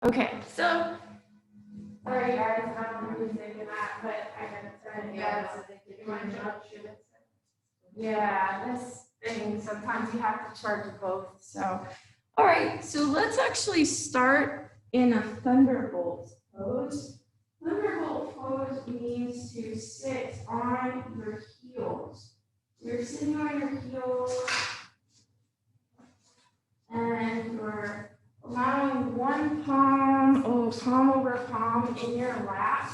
Okay, so sorry guys, I don't know who's thinking that, but I gotta turn it down so they can my junction. Yeah, this thing, sometimes you have to charge both. So, all right, so let's actually start in a thunderbolt pose. Thunderbolt pose means to sit on your heels. You're sitting on your heels and you're allowing one palm over palm in your lap.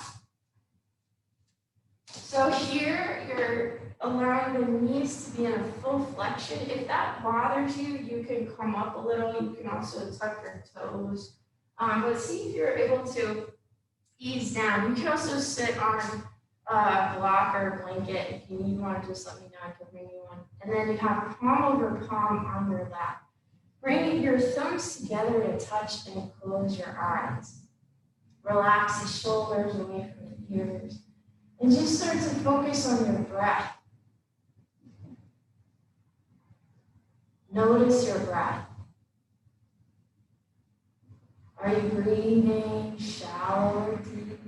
So here you're allowing the knees to be in a full flexion. If that bothers you, you can come up a little. You can also tuck your toes. But see if you're able to ease down. You can also sit on a block or a blanket. If you need one, just let me know. I can bring you one. And then you have palm over palm on your lap. Bring your thumbs together to touch and close your eyes. Relax the shoulders away from the ears. And just start to focus on your breath. Notice your breath. Are you breathing shallow or deep?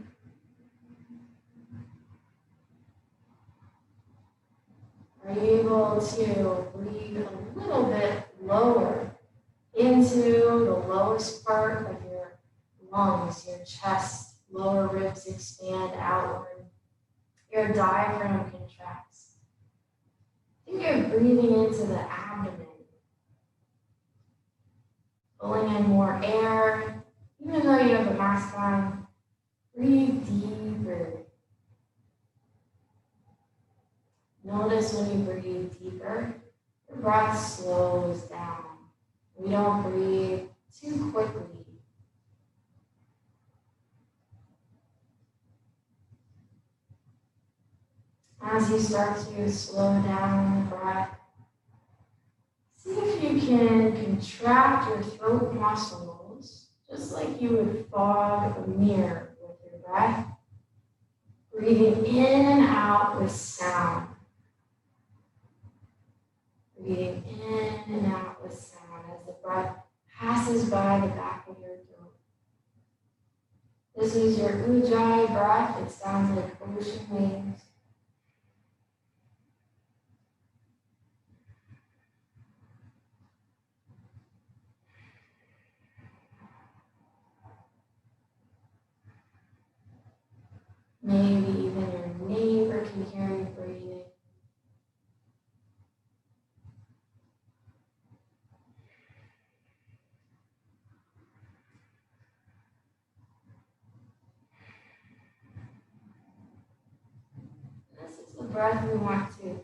Are you able to breathe a little bit lower into the lowest part of your lungs, your chest, lower ribs expand outward, your diaphragm contracts. I think you're breathing into the abdomen, pulling in more air. Even though you have a mask on, breathe deeper. Notice when you breathe deeper, your breath slows down. We don't breathe too quickly. As you start to slow down the breath, see if you can contract your throat muscles, just like you would fog a mirror with your breath, breathing in and out with sound. Breathing in and out with sound as the breath passes by the back of your throat. This is your ujjayi breath. It sounds like ocean waves. Maybe even your neighbor can hear you breathing. This is the breath we want to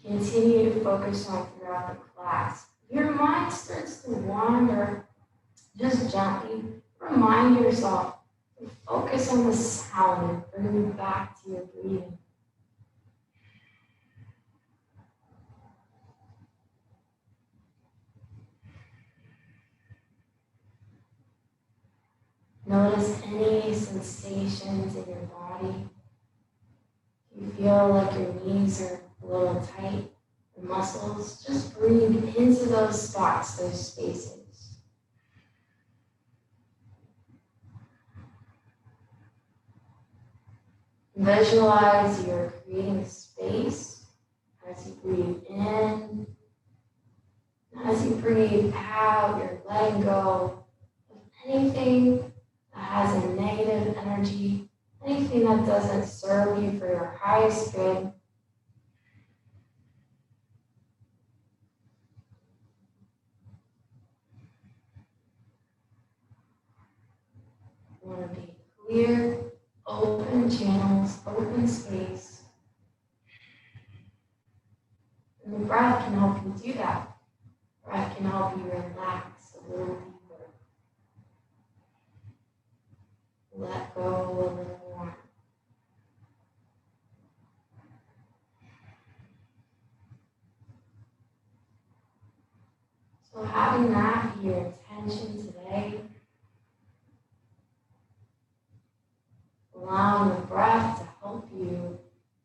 continue to focus on throughout the class. If your mind starts to wander, just gently remind yourself to focus on the sound and bring you back to your breathing. Notice any sensations in your body. You feel like your knees are a little tight, the muscles, just breathe into those spots, those spaces. Visualize you're creating space as you breathe in. As you breathe out, you're letting go of anything that has a negative energy, anything that doesn't serve you for your highest good. You want to be clear, open channels, open space. And the breath can help you do that. Breath can help you relax a little deeper. Let go a little more. So having that be your intention today, allowing the breath to help you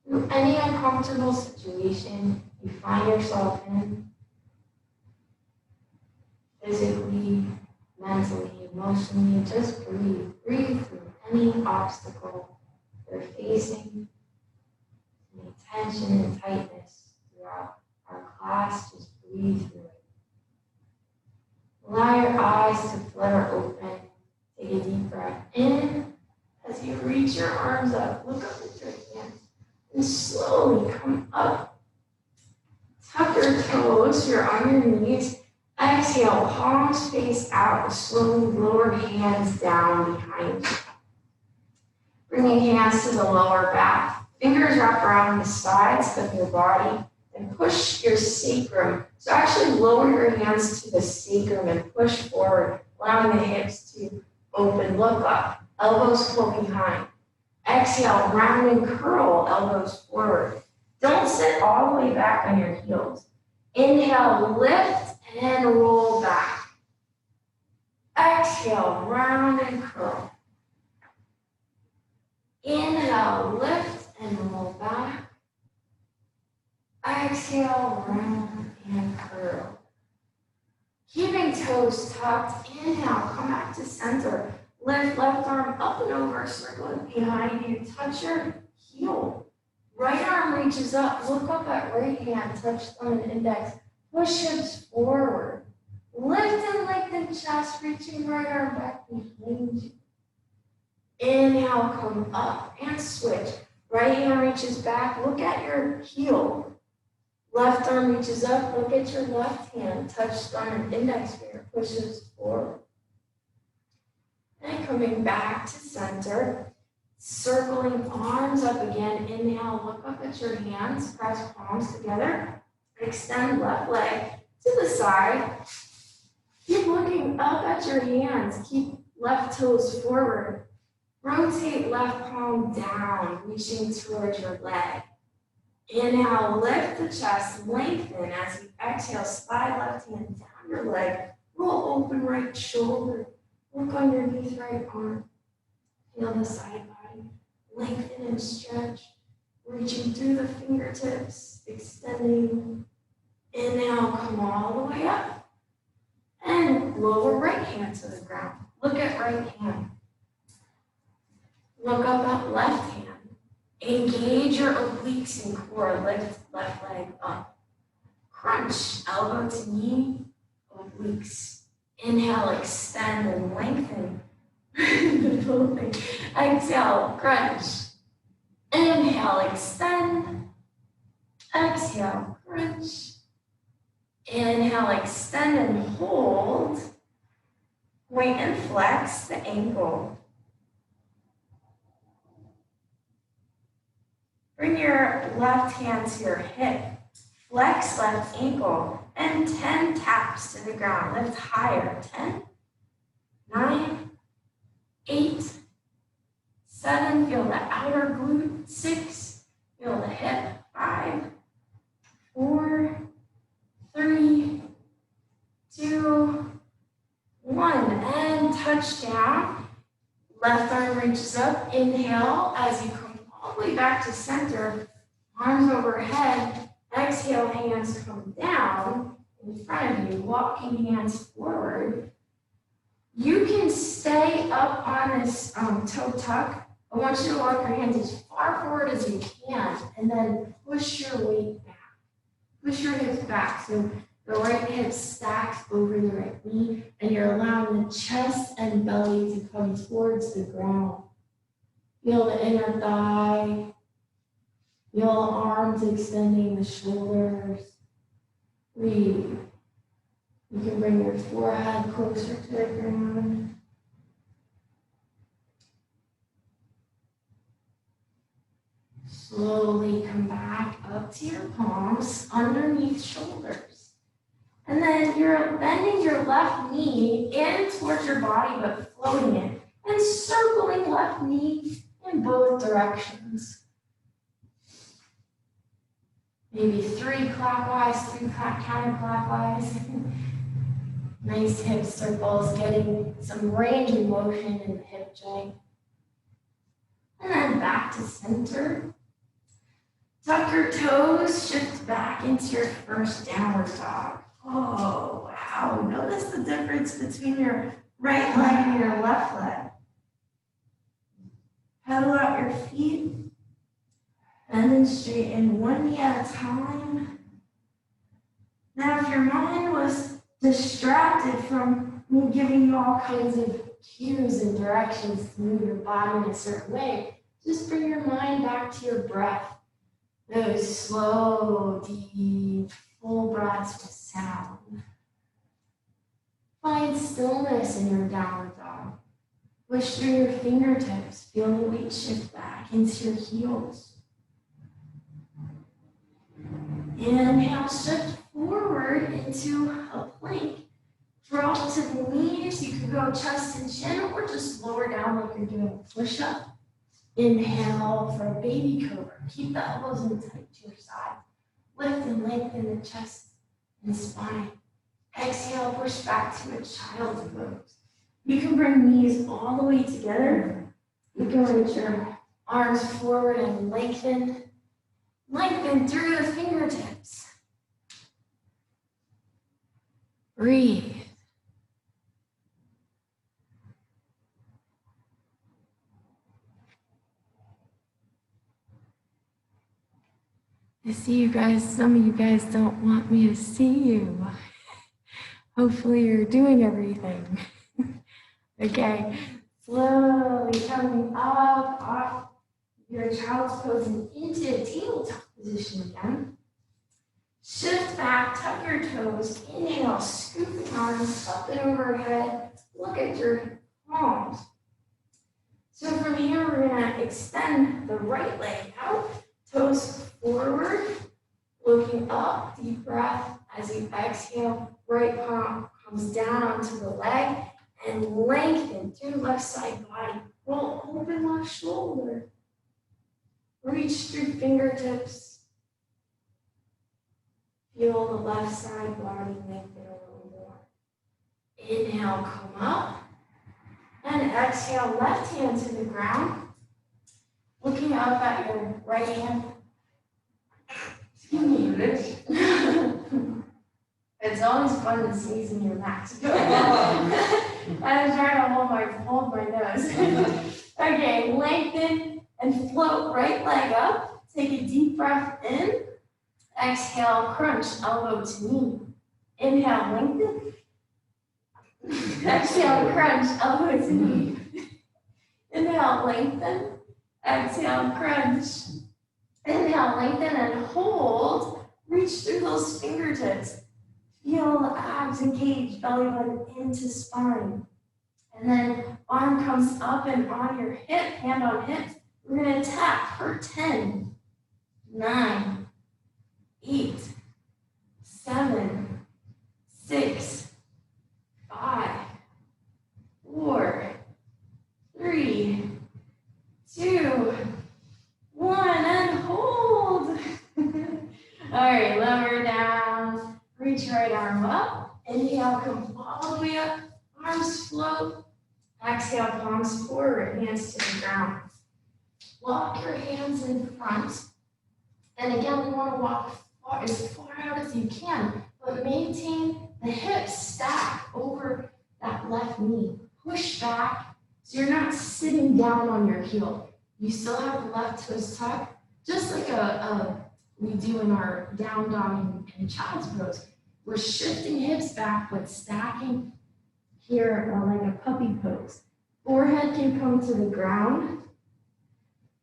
through any uncomfortable situation you find yourself in, physically, mentally, emotionally. Just breathe. Breathe through any obstacle you're facing, any tension and tightness throughout our class. Just breathe through it. Allow your eyes to flutter open. Take a deep breath in. As you reach your arms up, look up at your hands and slowly come up. Tuck your toes, you're on your knees. Exhale, palms face out, slowly lower hands down behind you. Bringing hands to the lower back, fingers wrap around the sides of your body and push your sacrum. So actually lower your hands to the sacrum and push forward, allowing the hips to open, look up, elbows pull behind. Exhale, round and curl, elbows forward. Don't sit all the way back on your heels. Inhale, lift and roll back. Exhale, round and curl. Inhale, lift and roll back. Exhale, round and curl. Keeping toes tucked, inhale, come back to center. Lift left arm up and over, circle it behind you. Touch your heel. Right arm reaches up, look up at right hand, touch thumb and index. Push hips forward. Lift and lengthen chest, reaching right arm back behind you. Inhale, come up and switch. Right hand reaches back, look at your heel. Left arm reaches up, look at your left hand, touch thumb and index finger, pushes forward. And coming back to center, circling arms up again. Inhale, look up at your hands, press palms together. Extend left leg to the side. Keep looking up at your hands. Keep left toes forward. Rotate left palm down, reaching towards your leg. Inhale, lift the chest, lengthen as you exhale, slide left hand down your leg. Roll open right shoulder. Look underneath right arm. Feel the side body. Lengthen and stretch. Reaching through the fingertips, extending. Inhale, come all the way up. And lower right hand to the ground. Look at right hand. Look up at left hand. Engage your obliques and core. Lift left leg up. Crunch, elbow to knee, obliques. Inhale, extend and lengthen. The whole thing. Exhale, crunch. Inhale, extend. Exhale, crunch. Inhale, extend and hold. Point and flex the ankle. Bring your left hand to your hip. Flex left ankle and 10 taps to the ground. Lift higher. 10, 9, 8, 7. Feel the outer glute. 6. Feel the hip. 5, 4, 3, 2, 1. And touch down. Left arm reaches up. Inhale as you come all the way back to center. Arms overhead. Exhale, hands come down in front of you, walking hands forward. You can stay up on this toe tuck. I want you to walk your hands as far forward as you can, and then push your weight back. Push your hips back, so the right hip stacks over the right knee, and you're allowing the chest and belly to come towards the ground. Feel the inner thigh. Feel the arms extending the shoulders. Breathe. You can bring your forehead closer to the ground. Slowly come back up to your palms, underneath shoulders. And then you're bending your left knee in towards your body, but floating it. And circling left knee in both directions. Maybe 3 clockwise, 3 counterclockwise. Nice hip circles, getting some range of motion in the hip joint. And then back to center. Tuck your toes, shift back into your first downward dog. Oh, wow. Notice the difference between your right leg and your left leg. Pedal out your feet, and then straighten one knee at a time. Now, if your mind was distracted from me giving you all kinds of cues and directions to move your body in a certain way, just bring your mind back to your breath. Those slow, deep, full breaths with sound. Find stillness in your downward dog. Push through your fingertips. Feel the weight shift back into your heels. Inhale, shift forward into a plank. Drop to the knees. You can go chest and chin or just lower down like you're doing a push-up. Inhale for a baby cobra. Keep the elbows in tight to your side. Lift and lengthen the chest and spine. Exhale, push back to a child's pose. You can bring knees all the way together. You can reach your arms forward and lengthen. Lengthen through the fingertips. Breathe. I see you guys, some of you guys don't want me to see you. Hopefully you're doing everything. Okay, slowly coming up off your child's pose and into a tabletop position again. Shift back, tuck your toes, inhale, scoop the arms up and overhead. Look at your palms. So from here, we're gonna extend the right leg out, toes forward, looking up, deep breath. As you exhale, right palm comes down onto the leg and lengthen through left side body. Roll open left shoulder. Reach through fingertips. Feel the left side body lengthen a little more. Inhale, come up. And exhale, left hand to the ground. Looking up at your right hand. Excuse me, Rich. It's always fun to sneeze in your mask. I was trying to hold my nose. Okay, lengthen and float right leg up. Take a deep breath in. Exhale, crunch, elbow to knee. Inhale, lengthen. Exhale, crunch, elbow to knee. Inhale, lengthen. Exhale, crunch. Inhale, lengthen and hold. Reach through those fingertips. Feel the abs engaged, belly button into spine. And then arm comes up and on your hip, hand on hip. We're going to tap for 10, 9, 8, 7, 6, 5, 4, 3, 2, 1, and hold. All right, lower down. Reach right arm up. Inhale, come all the way up. Arms float. Exhale, palms forward, hands to the ground. Walk your hands in front. And again, we want to walk as far out as you can, but maintain the hips stack over that left knee. Push back so you're not sitting down on your heel. You still have the left toes tucked, just like we do in our down dog and child's pose. We're shifting hips back, but stacking here like a puppy pose. Forehead can come to the ground.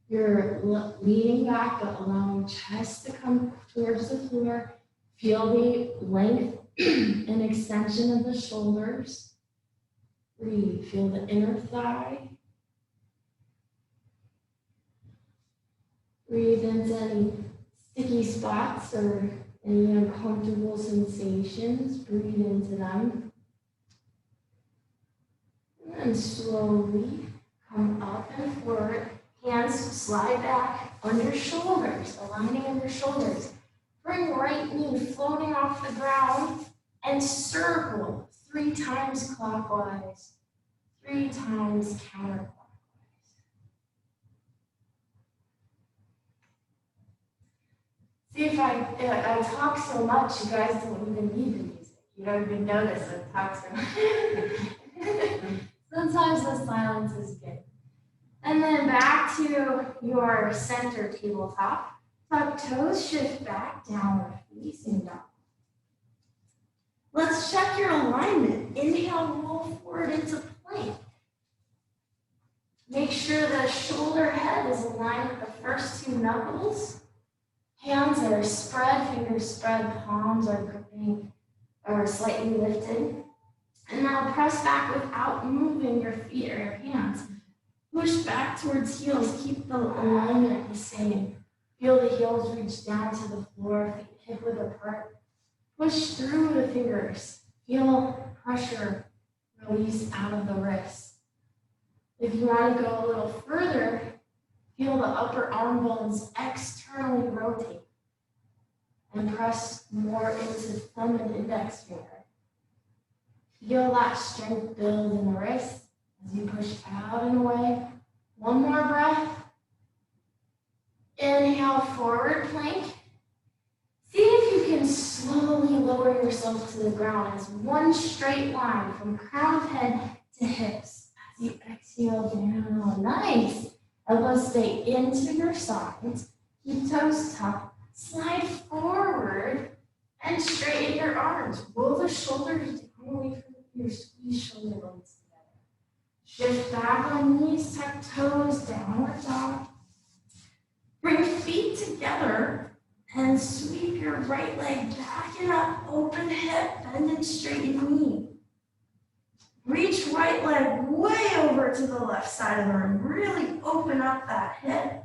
You're leaning back, but allowing chest to come towards the floor. Feel the length and extension of the shoulders. Breathe. Feel the inner thigh. Breathe into any sticky spots or any uncomfortable sensations. Breathe into them. And slowly come up and forward. Hands slide back on your shoulders, aligning on your shoulders. Bring right knee floating off the ground and circle 3 times clockwise, 3 times counterclockwise. See, if I talk so much, you guys don't even need the music. You don't even notice I talk so much. Sometimes the silence is good. And then back to your center tabletop. Tuck toes, shift back, downward facing dog. Let's check your alignment. Inhale, roll forward into plank. Make sure the shoulder head is aligned with the first two knuckles. Hands are spread, fingers spread, palms are gripping or slightly lifted. And now press back without moving your feet or your hands. Push back towards heels. Keep the alignment the same. Feel the heels reach down to the floor, feet hip width apart. Push through the fingers. Feel pressure release out of the wrists. If you want to go a little further, feel the upper arm bones externally rotate and press more into thumb and index finger. Feel that strength build in the wrists as you push out and away. One more breath. Inhale, forward plank. See if you can slowly lower yourself to the ground as one straight line from crown of head to hips. As you exhale down, nice. Elbows stay into your sides. Keep toes tucked. Slide forward and straighten your arms. Roll the shoulders down away from your squeeze shoulder blades together. Shift back on knees, tuck toes, downward dog. Bring feet together and sweep your right leg back and up, open hip, bend and straighten knee. Reach right leg way over to the left side of the room. Really open up that hip.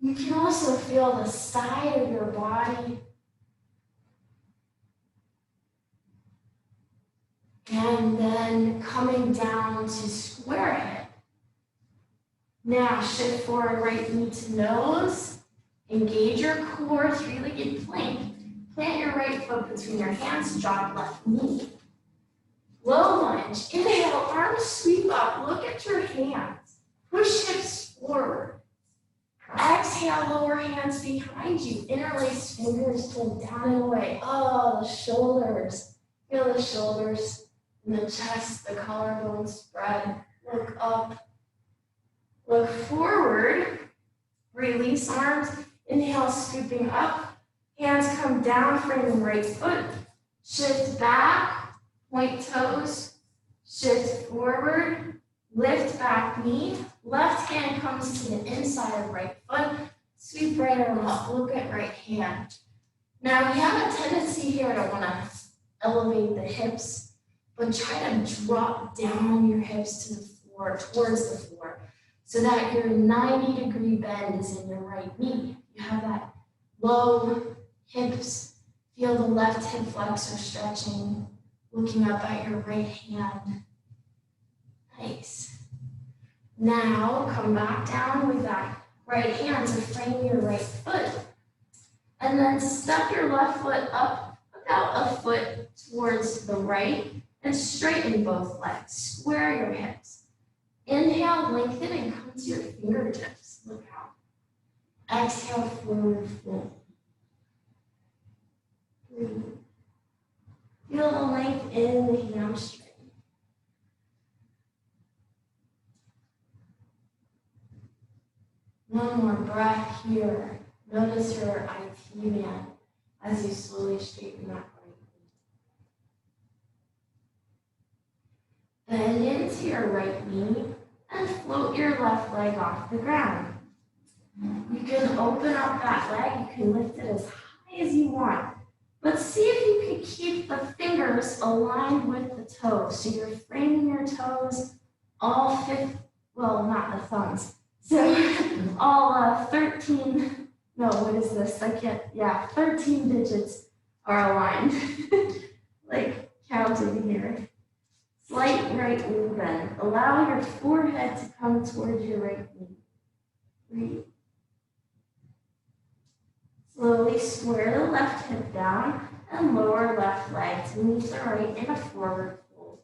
You can also feel the side of your body. And then coming down to square hip. Now shift forward, right knee to nose. Engage your core, three-legged plank. Plant your right foot between your hands, jog left knee. Low lunge. Inhale, arms sweep up. Look at your hands. Push hips forward. Exhale, lower hands behind you. Interlace fingers, pull down and away. Oh, the shoulders. Feel the shoulders and the chest, the collarbone spread. Look up. Look forward. Release arms. Inhale, scooping up. Hands come down, framing right foot. Shift back, point toes. Shift forward, lift back knee. Left hand comes to the inside of right foot. Sweep right arm up, look at right hand. Now we have a tendency here to want to elevate the hips, but try to drop down your hips to the floor, towards the floor, so that your 90-degree bend is in your right knee. You have that low hips. Feel the left hip flexor stretching, looking up at your right hand. Nice. Now come back down with that right hand to frame your right foot. And then step your left foot up about a foot towards the right and straighten both legs. Square your hips. Inhale, lengthen and come to your fingertips. Look out. Exhale, forward fold. Breathe. Feel the length in the hamstring. One more breath here. Notice your IT man as you slowly straighten that right knee. Bend into your right knee and float your left leg off the ground. You can open up that leg, you can lift it as high as you want. But see if you can keep the fingers aligned with the toes. So you're framing your toes, all 15, well, not the thumbs. So all 13, no, what is this? 13 digits are aligned. Like counting here. Slight right knee bend. Allow your forehead to come towards your right knee. Breathe. Slowly square the left hip down and lower left leg to meet the right in a forward fold.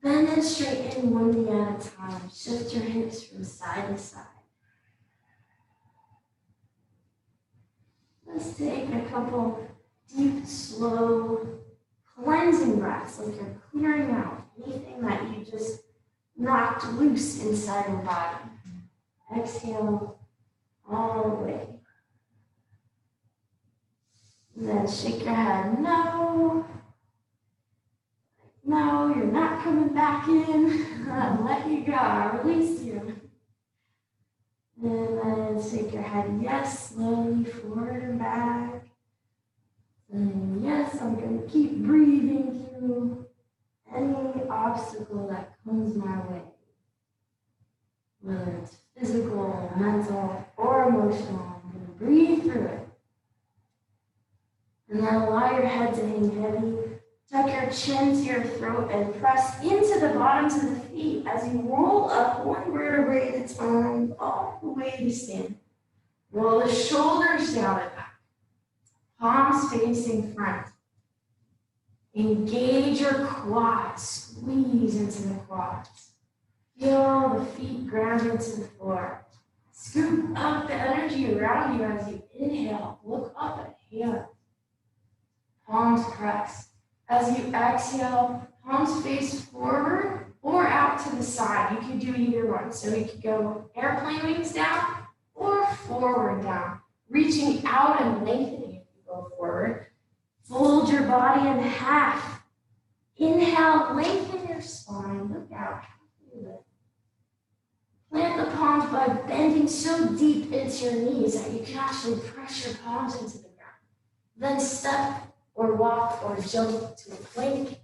Bend and straighten one knee at a time. Shift your hips from side to side. Let's take a couple deep, slow cleansing breaths, like you're clearing out anything that you just knocked loose inside your body. Exhale all the way. And then shake your head, no. No, you're not coming back in. Let you go, I release you. And then shake your head, yes, slowly forward and back. And yes, I'm going to keep breathing through any obstacle that comes my way. Whether it's physical, mental, or emotional, I'm going to breathe through it. And then allow your head to hang heavy. Tuck your chin to your throat and press into the bottoms of the feet as you roll up one vertebrae at a time, all the way to stand. Roll the shoulders down and back. Palms facing front. Engage your quads. Squeeze into the quads. Feel the feet ground into the floor. Scoop up the energy around you as you inhale. Look up at hands. Palms press. As you exhale, palms face forward or out to the side. You could do either one. So you could go airplane wings down or forward down. Reaching out and lengthening if you go forward. Fold your body in half. Inhale, lengthen your spine. Look out. Plant the palms by bending so deep into your knees that you can actually press your palms into the ground. Then step or walk or jump to a plank.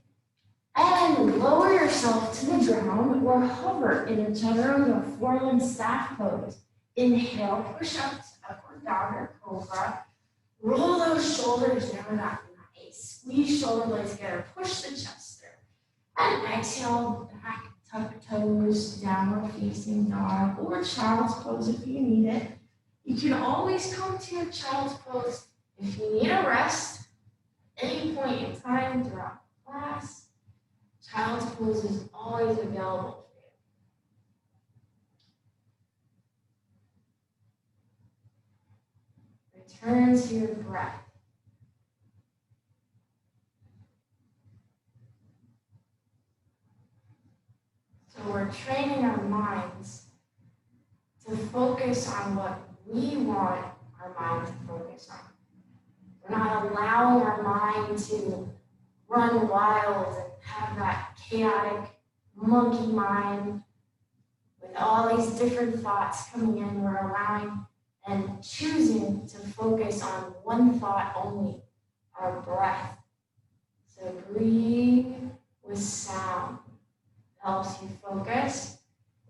And lower yourself to the ground or hover in a chaturanga foreland staff pose. Inhale, push up to upward dog or cobra. Roll those shoulders down, nice. Squeeze shoulder blades together, push the chest through. And exhale, back, tuck toes, downward facing dog, or child's pose if you need it. You can always come to your child's pose if you need a rest. Any point in time throughout class, child's pose is always available for you. Return to your breath. So we're training our minds to focus on what we want our mind to focus on. We're not allowing our mind to run wild and have that chaotic monkey mind with all these different thoughts coming in. We're allowing and choosing to focus on one thought only, our breath. So breathe with sound. It helps you focus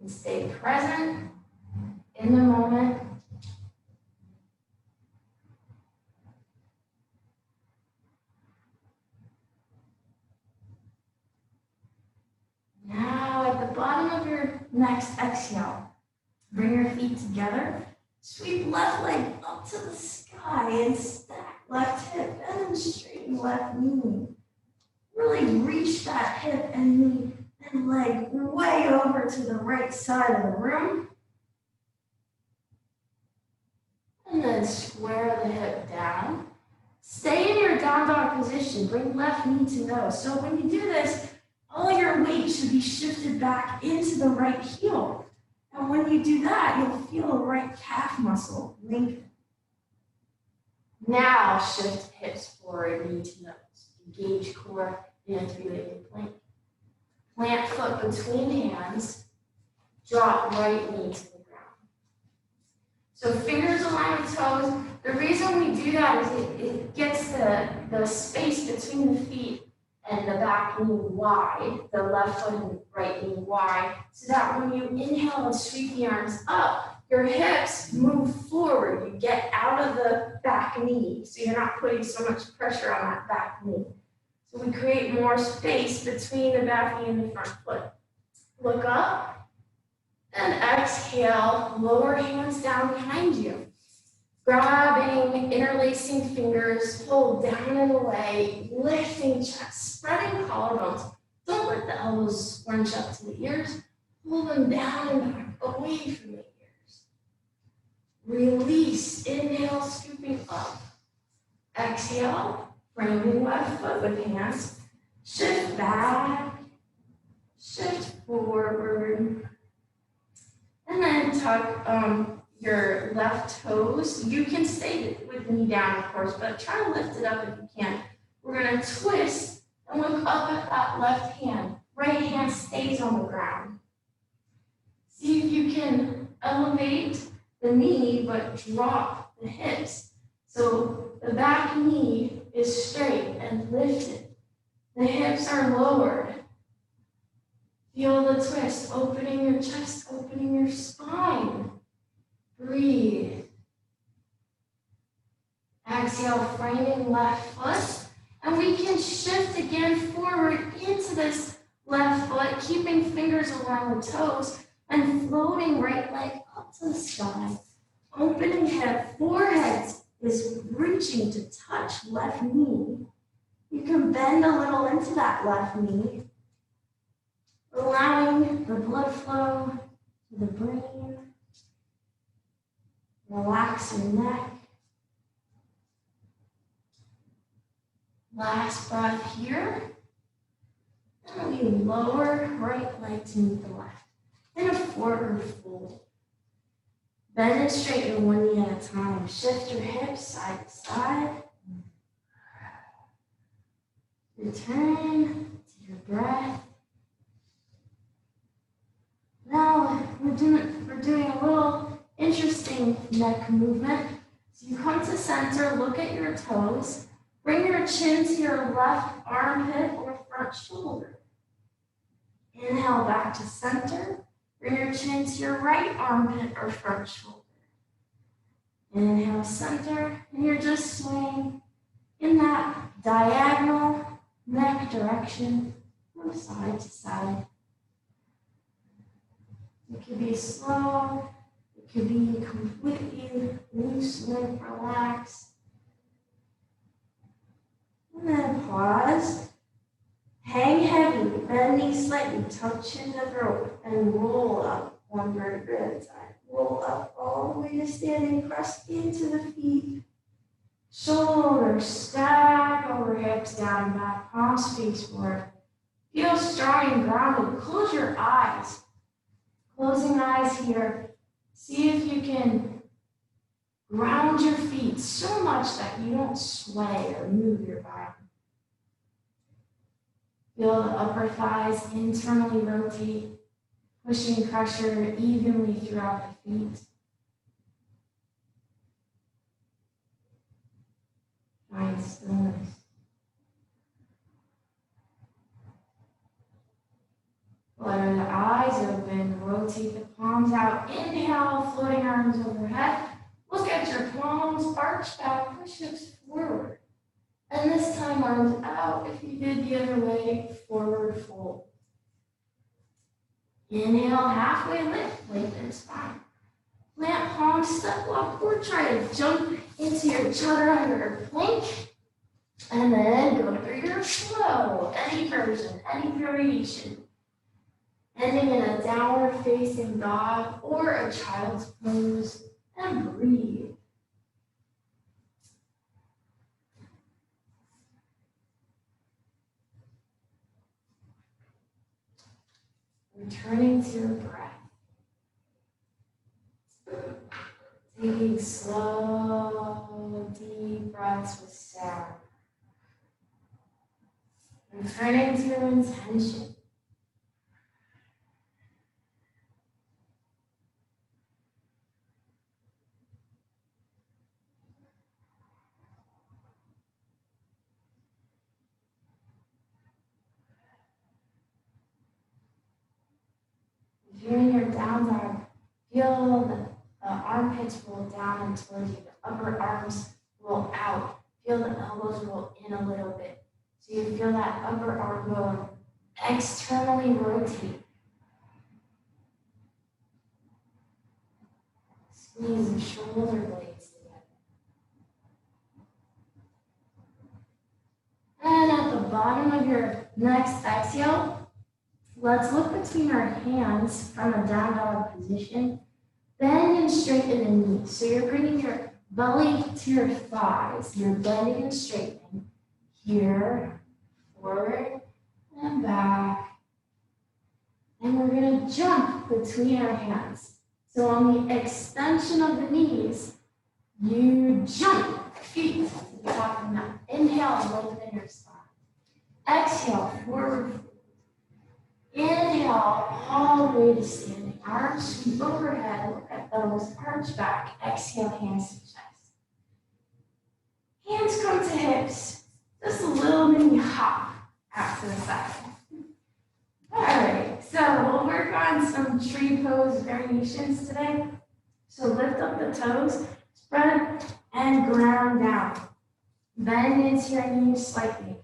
and stay present in the moment. Now, at the bottom of your next exhale, bring your feet together. Sweep left leg up to the sky and stack left hip and then straighten left knee. Really reach that hip and knee and leg way over to the right side of the room. And then square the hip down. Stay in your down dog position. Bring left knee to nose. So when you do this, all your weight should be shifted back into the right heel. And when you do that, you'll feel the right calf muscle lengthen. Now shift hips forward, knee to nose. Engage core in a three-legged plank. Plant foot between hands. Drop right knee to the ground. So fingers align with toes. The reason we do that is it gets the space between the feet and the back knee wide, the left foot and right knee wide, so that when you inhale and sweep the arms up, your hips move forward. You get out of the back knee, so you're not putting so much pressure on that back knee. So we create more space between the back knee and the front foot. Look up and exhale, lower hands down behind you. Grabbing, interlacing fingers, pull down and away, lifting chest, spreading collarbones. Don't let the elbows scrunch up to the ears. Pull them down and back, away from the ears. Release, inhale, scooping up. Exhale, framing left foot with hands. Shift back, shift forward, and then tuck your left toes. You can stay with knee down, of course, but try to lift it up if you can. We're gonna twist and look up at that left hand. Right hand stays on the ground. See if you can elevate the knee, but drop the hips. So the back knee is straight and lifted. The hips are lowered. Feel the twist, opening your chest, opening your spine. Breathe. Exhale, framing left foot. And we can shift again forward into this left foot, keeping fingers along the toes and floating right leg up to the sky. Opening hip, forehead is reaching to touch left knee. You can bend a little into that left knee, allowing the blood flow to the brain. Relax your neck. Last breath here. And we lower right leg to meet the left. In a forward fold. Bend and straighten one knee at a time. Shift your hips side to side. Return to your breath. Now we're doing a little interesting neck movement. So you come to center, look at your toes, bring your chin to your left armpit or front shoulder. Inhale back to center, bring your chin to your right armpit or front shoulder. Inhale center, and you're just swaying in that diagonal neck direction from side to side. It could be slow, it could be completely loose and relaxed. And then pause. Hang heavy, bend knees slightly, tuck chin to throat, and roll up one vertebra at a time. Roll up all the way to standing, press into the feet. Shoulders stack over hips, down and back, palms face forward. Feel strong and grounded. Close your eyes. Closing eyes here. See if you can ground your feet so much that you don't sway or move your body. Feel the upper thighs internally rotate, pushing pressure evenly throughout the feet. Find stillness. Flutter the eyes open, rotate the palms out. Inhale, floating arms overhead. Look at your palms, arch back, push hips forward. And this time, arms out. If you did the other way, forward fold. Inhale, halfway lift, lengthen spine. Plant palms, step walk, or try to jump into your chaturanga plank. And then go through your flow, any version, any variation. Ending in a downward facing dog or a child's pose, and breathe. Returning to your breath. Taking slow, deep breaths with sound. Returning to your intention. During your down dog, feel the armpits roll down and towards you. The upper arms roll out. Feel the elbows roll in a little bit. So you feel that upper arm bone externally rotate. Squeeze the shoulder blades together. And at the bottom of your next exhale, let's look between our hands from a down dog position. Bend and straighten the knees. So you're bringing your belly to your thighs. You're bending and straightening. Here, forward, and back. And we're going to jump between our hands. So on the extension of the knees, you jump feet to the top of the mat. Inhale, lengthen your spine. Exhale, forward. Inhale, all the way to standing. Arms sweep overhead. Look at those. Arch back. Exhale, hands to chest. Hands come to hips. Just a little mini hop out to the side. All right, so we'll work on some tree pose variations today. So lift up the toes, spread, and ground down. Bend into your knees slightly.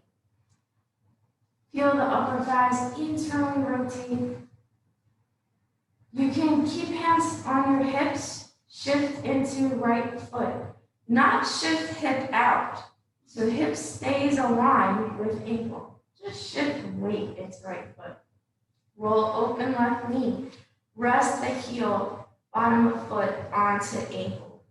Feel the upper thighs internally rotate. You can keep hands on your hips, shift into right foot. Not shift hip out. So hip stays aligned with ankle. Just shift weight into right foot. Roll open left knee. Rest the heel, bottom of foot onto ankle.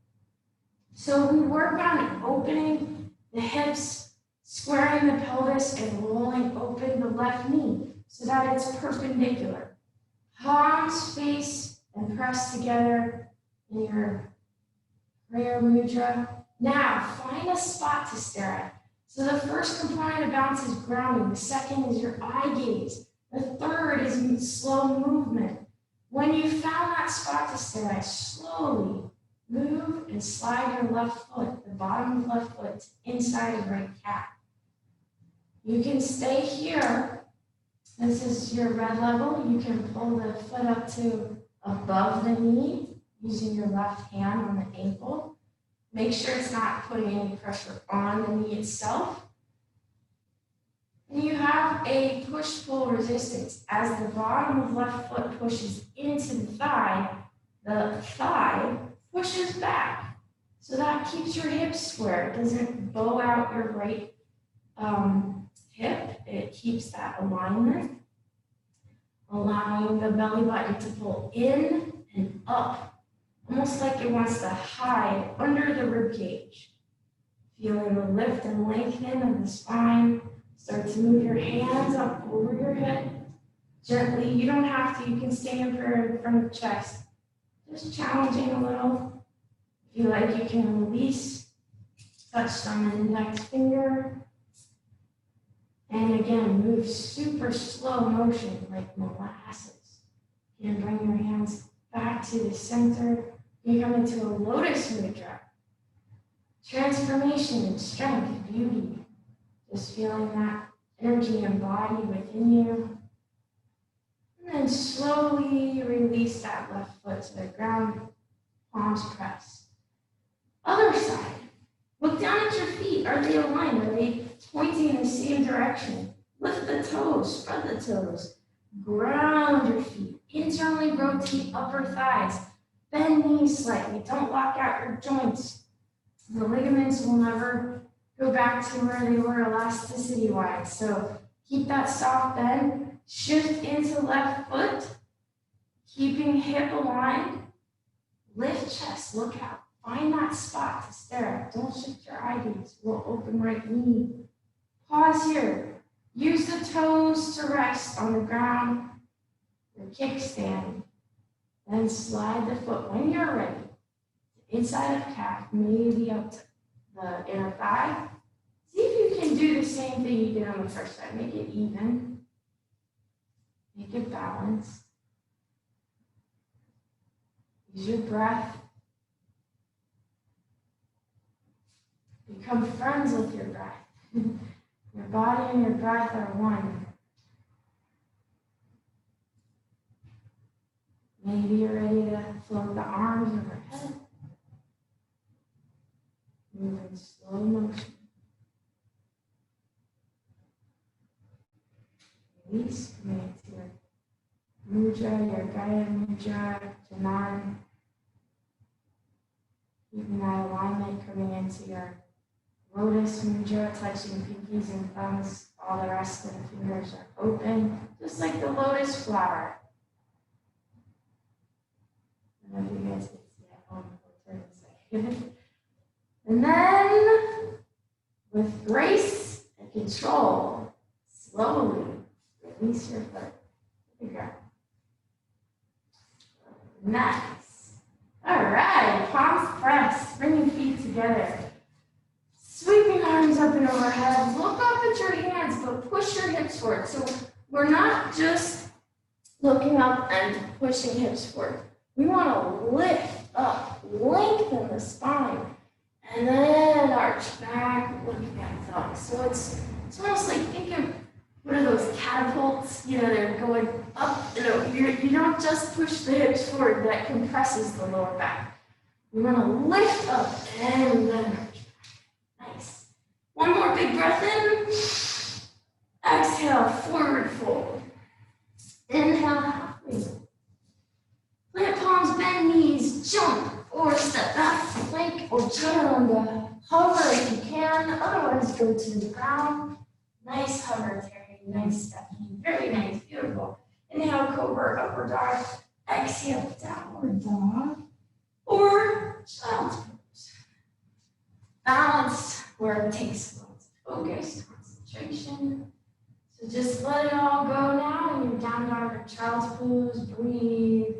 So we work on opening the hips, squaring the pelvis, and rolling open the left knee so that it's perpendicular. Palms face and press together in your prayer mudra. Now, find a spot to stare at. So the first component of balance is grounding. The second is your eye gaze. The third is slow movement. When you found that spot to stare at, slowly move and slide your left foot, the bottom of left foot, inside of right calf. You can stay here. This is your red level. You can pull the foot up to above the knee using your left hand on the ankle. Make sure it's not putting any pressure on the knee itself. And you have a push-pull resistance. As the bottom of left foot pushes into the thigh pushes back. So that keeps your hips square. It doesn't bow out your right hip. It keeps that alignment, allowing the belly button to pull in and up, almost like it wants to hide under the rib cage. Feeling the lift and lengthening of the spine. Start to move your hands up over your head. Gently, you don't have to, you can stay in prayer in front of the chest. Just challenging a little. Feel like you can release, touch on the index finger. And again, move super slow motion like molasses. You can bring your hands back to the center. You come into a lotus mudra. Transformation, strength, beauty. Just feeling that energy embodied within you. And then slowly release that left foot to the ground. Palms press. Other side. Look down at your feet. Are they aligned? Are they pointing in the same direction? Lift the toes. Spread the toes. Ground your feet. Internally rotate upper thighs. Bend knees slightly. Don't lock out your joints. The ligaments will never go back to where they were elasticity-wise. So keep that soft bend. Shift into left foot. Keeping hip aligned. Lift chest. Look out. Find that spot to stare at. Don't shift your eye gaze. We'll open right knee. Pause here. Use the toes to rest on the ground. Your kickstand. Then slide the foot when you're ready. Inside of calf, maybe up to the inner thigh. See if you can do the same thing you did on the first side. Make it even. Make it balanced. Use your breath. Become friends with your breath. Your body and your breath are one. Maybe you're ready to float the arms overhead. Move in slow motion. Release, come into your mudra, your Gaya mudra, Janan. Keeping that alignment coming into your lotus mudra, touching pinkies and thumbs. All the rest of the fingers are open, just like the lotus flower. I don't know if you guys can see at home. I'll turn this way. And then, with grace and control, slowly release your foot. Good job. Nice. All right, palms pressed. Bring your feet together. Sweeping arms up and overhead. Look up at your hands, but push your hips forward. So we're not just looking up and pushing hips forward. We want to lift up, lengthen the spine, and then arch back, looking at thumbs. So it's almost like, think of what are those catapults? You know, they're going up and over. You don't just push the hips forward, that compresses the lower back. You want to lift up and then arch back. Nice. One more big breath in. Exhale, forward fold. Inhale, halfway. Plant palms, bend knees, jump, or step back, plank or chaturanga. Hover if you can, otherwise go to the ground. Nice hover, Terry, nice stepping, very nice, beautiful. Inhale, cobra, upward dog. Exhale, downward dog, or child's pose. Balance where it takes most focus, concentration. So just let it all go now in your down dog or child's pose. Breathe.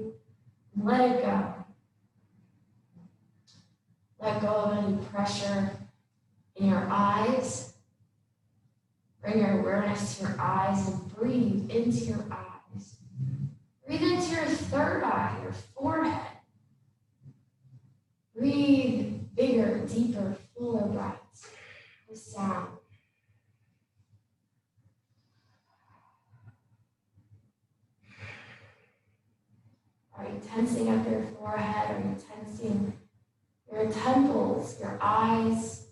Let it go. Let go of any pressure in your eyes. Bring your awareness to your eyes and breathe into your eyes. Breathe into your third eye, your forehead. Breathe bigger, deeper, fuller breaths with sound. Are you tensing up your forehead? Are you tensing your temples, your eyes?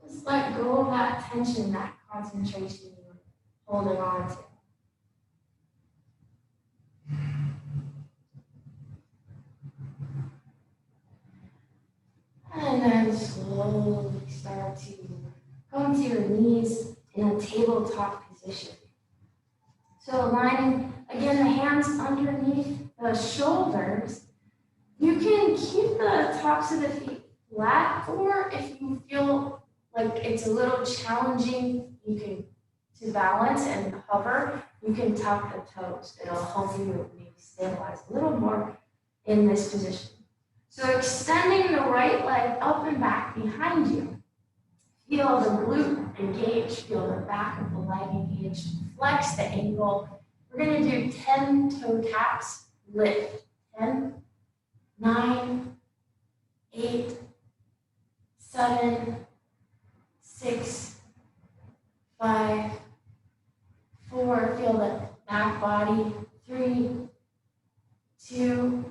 Just let go of that tension, that concentration you're holding on to. And then slowly start to come to your knees in a tabletop position. So aligning, again, the hands underneath the shoulders. You can keep the tops of the feet flat, or if you feel like it's a little challenging, you can, to balance and hover, you can tuck the toes. It'll help you maybe stabilize a little more in this position. So extending the right leg up and back behind you. Feel the glute engage, feel the back of the leg engage, flex the ankle. We're going to do 10 toe taps. Lift. 10, 9, 8, 7, 6, 5, 4. Feel the back body. 3, 2,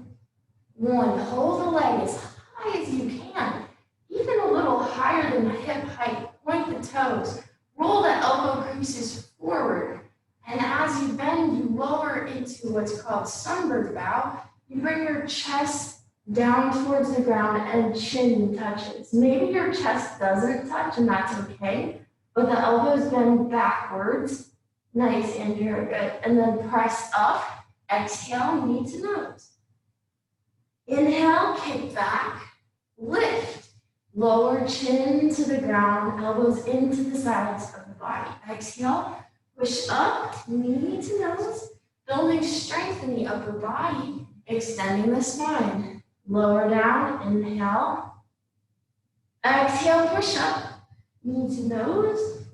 1. Hold the leg as high as you can, even a little higher than hip height. Point the toes. Roll the elbow creases forward. And as you bend, you lower into what's called sunbird bow. You bring your chest down towards the ground and chin touches. Maybe your chest doesn't touch, and that's okay, but the elbows bend backwards. Nice, and you're good. And then press up. Exhale, knee to nose. Inhale, kick back. Lift. Lower chin to the ground, elbows into the sides of the body. Exhale. Push up, knee to nose, building strength in the upper body, extending the spine. Lower down, inhale. Exhale, push up, knee to nose.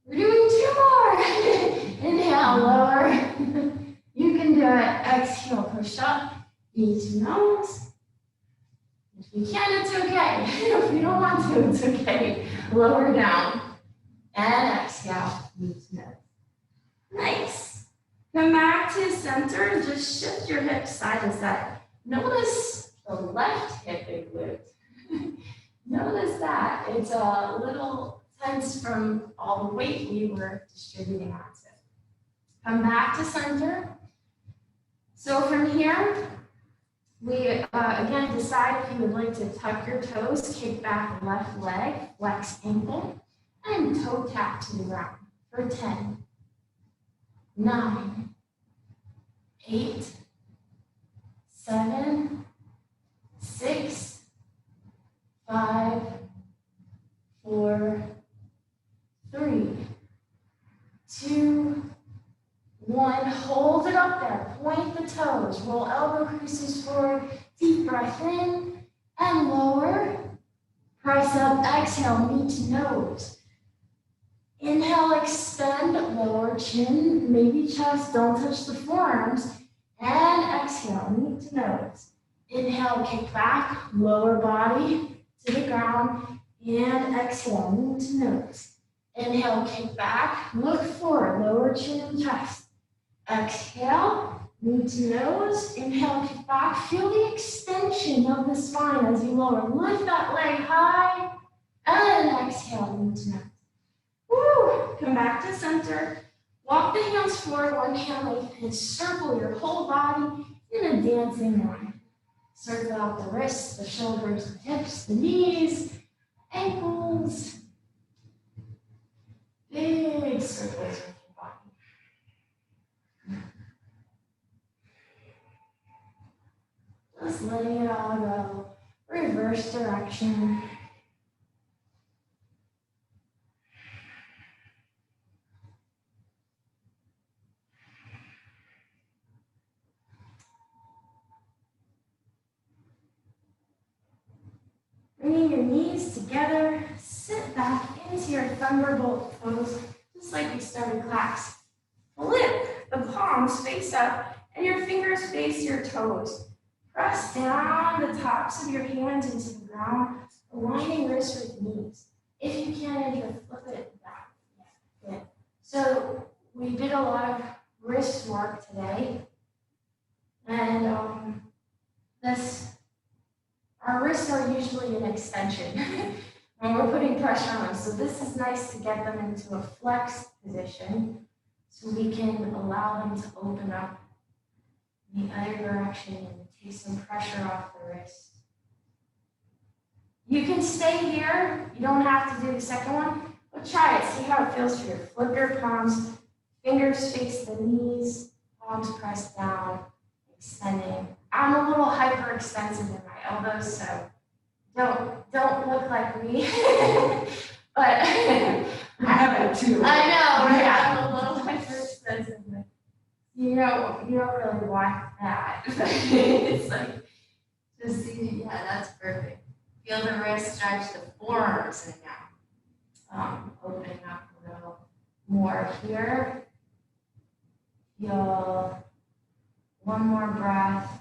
We're doing 2 more. Inhale, lower. You can do it. Exhale, push up, knee to nose. If you can, it's okay. If you don't want to, it's okay. Lower down. And exhale, knee to nose. Nice. Come back to center. Just shift your hips side to side. Notice the left hip and glute. Notice that. It's a little tense from all the weight we were distributing onto. Come back to center. So from here, we again decide if you would like to tuck your toes, kick back left leg, flex ankle, and toe tap to the ground for 10, 9, 8, 7, 6, 5, 4, 3, 2, roll elbow creases forward, deep breath in, and lower. Press up, exhale, knee to nose. Inhale, extend, lower chin, maybe chest, don't touch the forearms. And exhale, knee to nose. Inhale, kick back, lower body to the ground. And exhale, knee to nose. Inhale, kick back, look forward, lower chin and chest. Exhale, knee to nose. Inhale, kick back. Feel the extension of the spine as you lower. Lift that leg high. And exhale, knee to nose. Woo! Come back to center. Walk the hands forward, one hand length, and circle your whole body in a dancing line. Circle out the wrists, the shoulders, the hips, the knees, ankles. Big circles with your body. Just letting it all go. Reverse direction. Bringing your knees together, sit back into your thunderbolt pose, just like we started class. Flip the palms face up and your fingers face your toes. Press down the tops of your hands into the ground, aligning wrists with knees. If you can, you flip it back. Yeah, good. So we did a lot of wrist work today, and our wrists are usually an extension when we're putting pressure on them. So this is nice to get them into a flex position so we can allow them to open up in the other direction and take some pressure off the wrist. You can stay here. You don't have to do the second one, but try it. See how it feels for you. Flip your palms, fingers face the knees, palms press down, extending. I'm a little hyperextensive in my elbows, so don't look like me. But I have it too. I know, right? I'm a little hyperextensive. But you don't really want that. It's like just see, yeah, that's perfect. Feel the wrist stretch, the forearms in now. Opening up a little more here. Feel one more breath.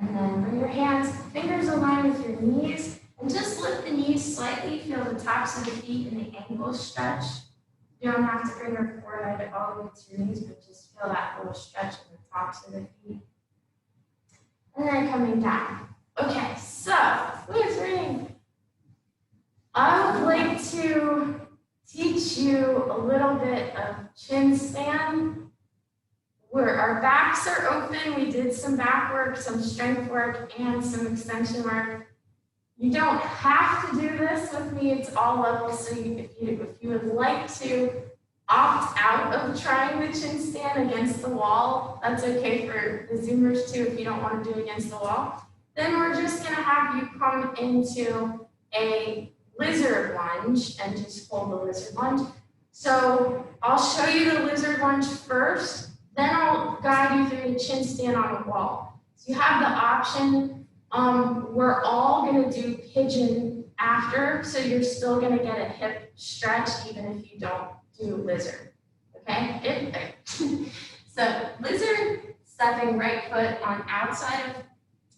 And then bring your hands, fingers align with your knees, and just lift the knees slightly. Feel the tops of the feet and the ankles stretch. You don't have to bring your forehead all the way to your knees, but just feel that little stretch in the tops of the feet. And then coming down. Okay, so I would like to teach you a little bit of chin stand. Where our backs are open, we did some back work, some strength work, and some extension work. You don't have to do this with me, it's all levels, so if you would like to opt out of trying the chin stand against the wall, that's okay for the Zoomers too if you don't want to do it against the wall. Then we're just gonna have you come into a lizard lunge and just hold the lizard lunge. So I'll show you the lizard lunge first. Then I'll guide you through the chin stand on a wall. So you have the option, we're all gonna do pigeon after, so you're still gonna get a hip stretch even if you don't do lizard, okay? So lizard, stepping right foot on outside of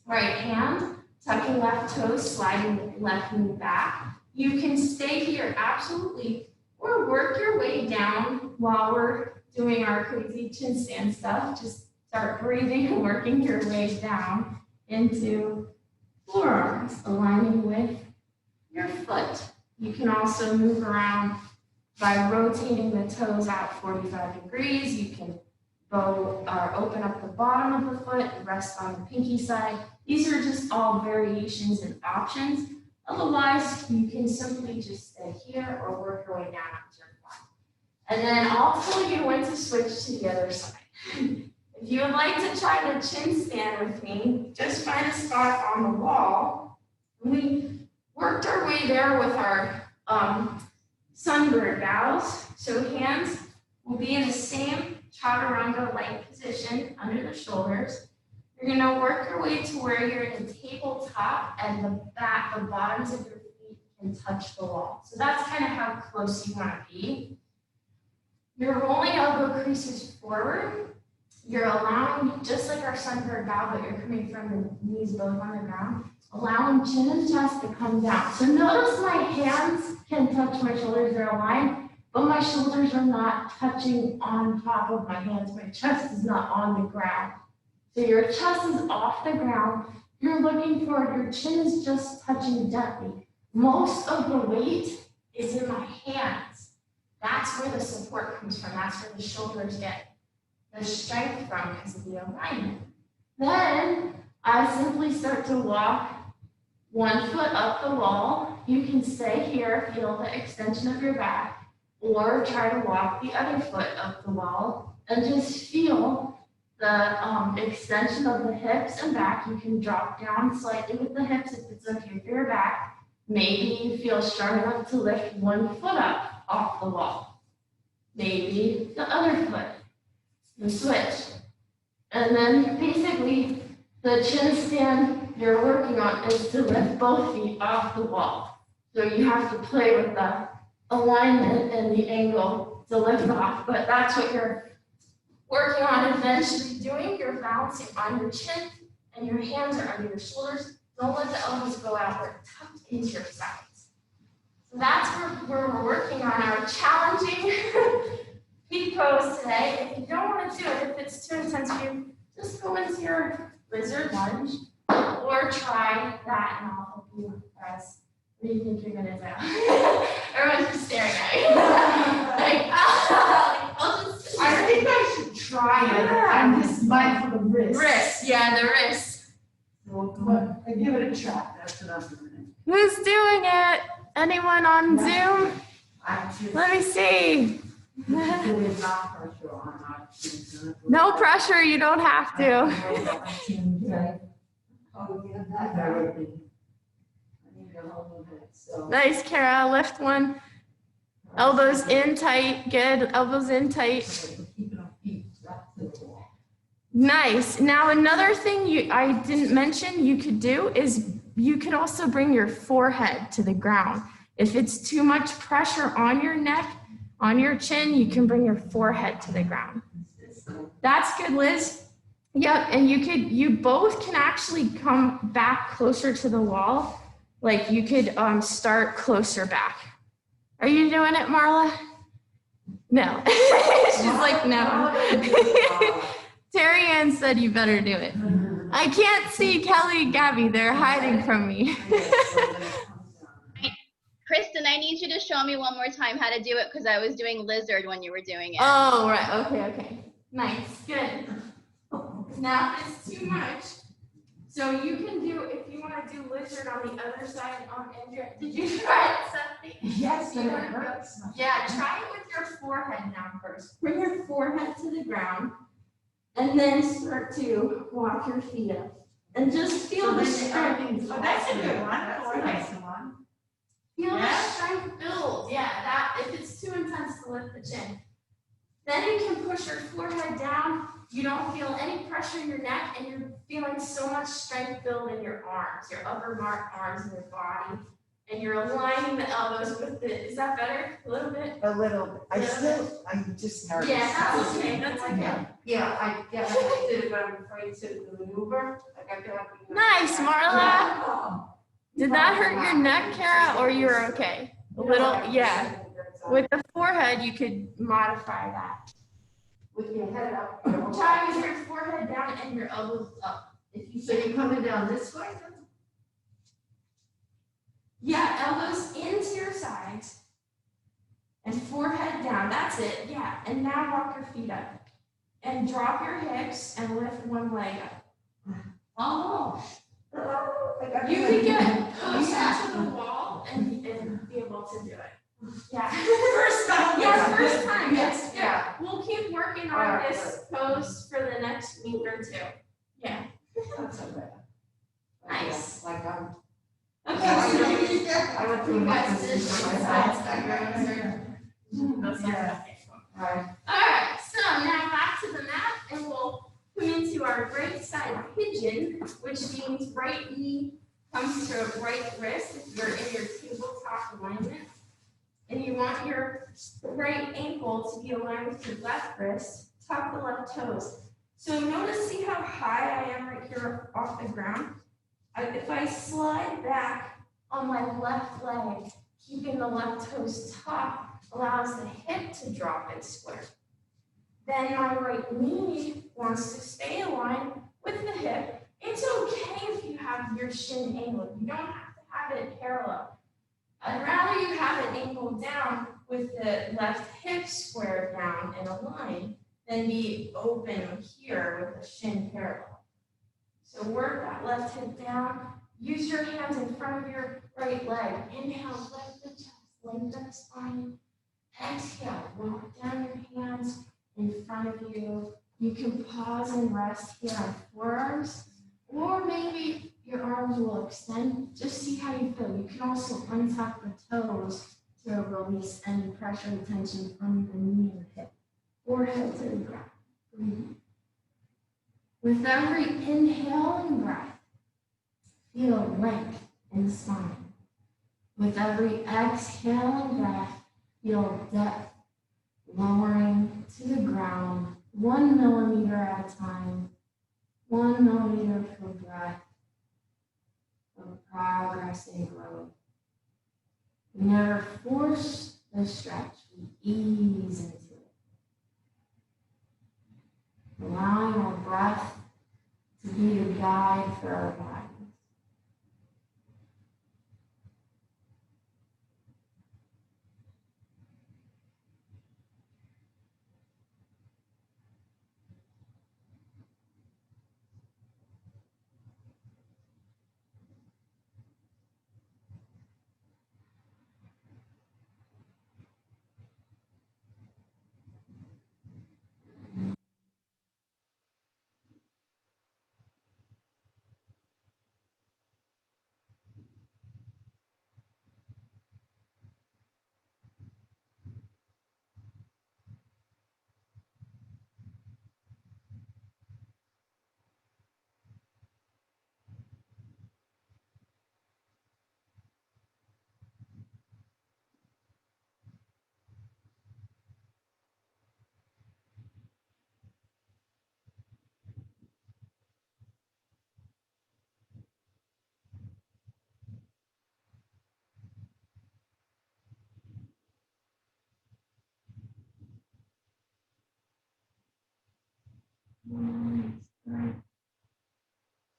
right hand, tucking left toes, sliding left knee back. You can stay here, absolutely, or work your way down while we're doing our crazy chin stand stuff. Just start breathing and working your way down into forearms, aligning with your foot. You can also move around by rotating the toes out 45 degrees. You can go open up the bottom of the foot and rest on the pinky side. These are just all variations and options. Otherwise, you can simply just stay here or work your way down to your front. And then I'll tell you when to switch to the other side. If you would like to try the chin stand with me, just find a spot on the wall. We worked our way there with our sunbird bows. So hands We'll be in the same chaturanga-like position under the shoulders. You're gonna work your way to where you're in the tabletop and the bottoms of your feet can touch the wall. So that's kind of how close you wanna be. You're rolling elbow creases forward. You're allowing, just like our sunbird bow, but you're coming from the knees both on the ground, allowing chin and chest to come down. So notice my hands can touch my shoulders, they're aligned, but my shoulders are not touching on top of my hands. My chest is not on the ground. So your chest is off the ground. You're looking forward, your chin is just touching gently. Most of the weight is in my hands. That's where the support comes from. That's where the shoulders get the strength from because of the alignment. Then I simply start to walk one foot up the wall. You can stay here, feel the extension of your back, or try to walk the other foot up the wall and just feel the extension of the hips and back. You can drop down slightly with the hips if it's okay for your back. Maybe you feel strong enough to lift one foot up off the wall. Maybe the other foot. And switch. And then basically the chin stand you're working on is to lift both feet off the wall. So you have to play with the alignment and the angle to lift off, but that's what you're working on eventually doing. You're balancing on your chin and your hands are under your shoulders. Don't let the elbows go out, we're tucked into your sides. So that's where we're working on our challenging peak pose today. If you don't want to do it, if it's too intense for you, just go into your lizard lunge or try that and I'll help you guys. What do you think you're gonna do? Everyone's just staring at me. I think I should try it. I'm just mindful of wrist. Wrist, yeah, the wrist. But I give it a try. That's what I'm doing. Who's doing it? Anyone on Zoom? I'm just Let me see. doing not pressure on my chin. No pressure, you don't have to. Oh, yeah, that's everything. I need to hold it. So. Nice, Kara, lift one. Elbows in tight, good, elbows in tight. Keep it on feet, wrap to the wall. Nice. Now another thing I didn't mention you could do is you could also bring your forehead to the ground. If it's too much pressure on your neck, on your chin, you can bring your forehead to the ground. That's good, Liz. Yep, and you both can actually come back closer to the wall. Like you could start closer back. Are you doing it, Marla? No. She's like, no. Terry Ann said you better do it. I can't see Kelly and Gabby. They're hiding from me. Kristen, I need you to show me one more time how to do it because I was doing lizard when you were doing it. Oh, right. Okay. Nice. Good. Now it's too much. So you can do, if you want to do lizard on the other side on Andrea. Did you try it, Stephanie? Yes, but it hurts. Yeah, try it with your forehead down first. Bring your forehead to the ground and then start to walk your feet up. And just feel the strength. Oh, that's a good one. That's a nice one. Feel the strength build. Yeah, that if it's too intense to lift the chin. Then you can push your forehead down. You don't feel any pressure in your neck, and you're feeling so much strength build in your arms, your upper arms and your body. And you're aligning the elbows with it. Is that better? A little bit? A little bit. I'm just nervous. Yeah, that's okay. That's okay. Yeah, I did it, but I'm afraid to maneuver. Like I feel like Nice, Marla. Oh. Did that hurt your neck, Kara, or you were okay? A little, yeah. With the forehead, you could modify that. With your head up. Try with your forehead down and your elbows up. If you So you're coming down this way? Yeah, elbows into your sides and forehead down. That's it. Yeah. And now walk your feet up and drop your hips and lift one leg up. Oh. You can get closer to the wall and be able to do it. Yeah. First time. Yeah, first time. Yes. Yeah. We'll keep working on this pose for the next week or two. Yeah. That's okay. Nice. Like Okay, so I went through you my guys did position sides myself. backgrounds or that's not okay. Alright. Alright, so now back to the mat and we'll come into our right side pigeon, which means right knee comes to right wrist if you're in your tabletop alignment. And you want your right ankle to be aligned with your left wrist, tuck the left toes. So notice, see how high I am right here off the ground? If I slide back on my left leg, keeping the left toes tucked allows the hip to drop and square. Then my right knee wants to stay aligned with the hip. It's okay if you have your shin angled. You don't have to have it parallel. I'd rather you have it angled down with the left hip squared down and aligned than be open here with the shin parallel. So work that left hip down. Use your hands in front of your right leg. Inhale, lift the chest, lengthen the spine. Exhale, walk down your hands in front of you. You can pause and rest here on forearms, or maybe your arms will extend. Just see how you feel. You can also untuck the toes to release any pressure and tension from the knee and hip. Forehead to the ground. Breathe. With every inhale and breath, feel length in the spine. With every exhale and breath, feel depth, lowering to the ground, 1 millimeter at a time, 1 millimeter per breath of progress and growth. We never force the stretch, we ease into it. Allowing our breath to be the guide for our bodies.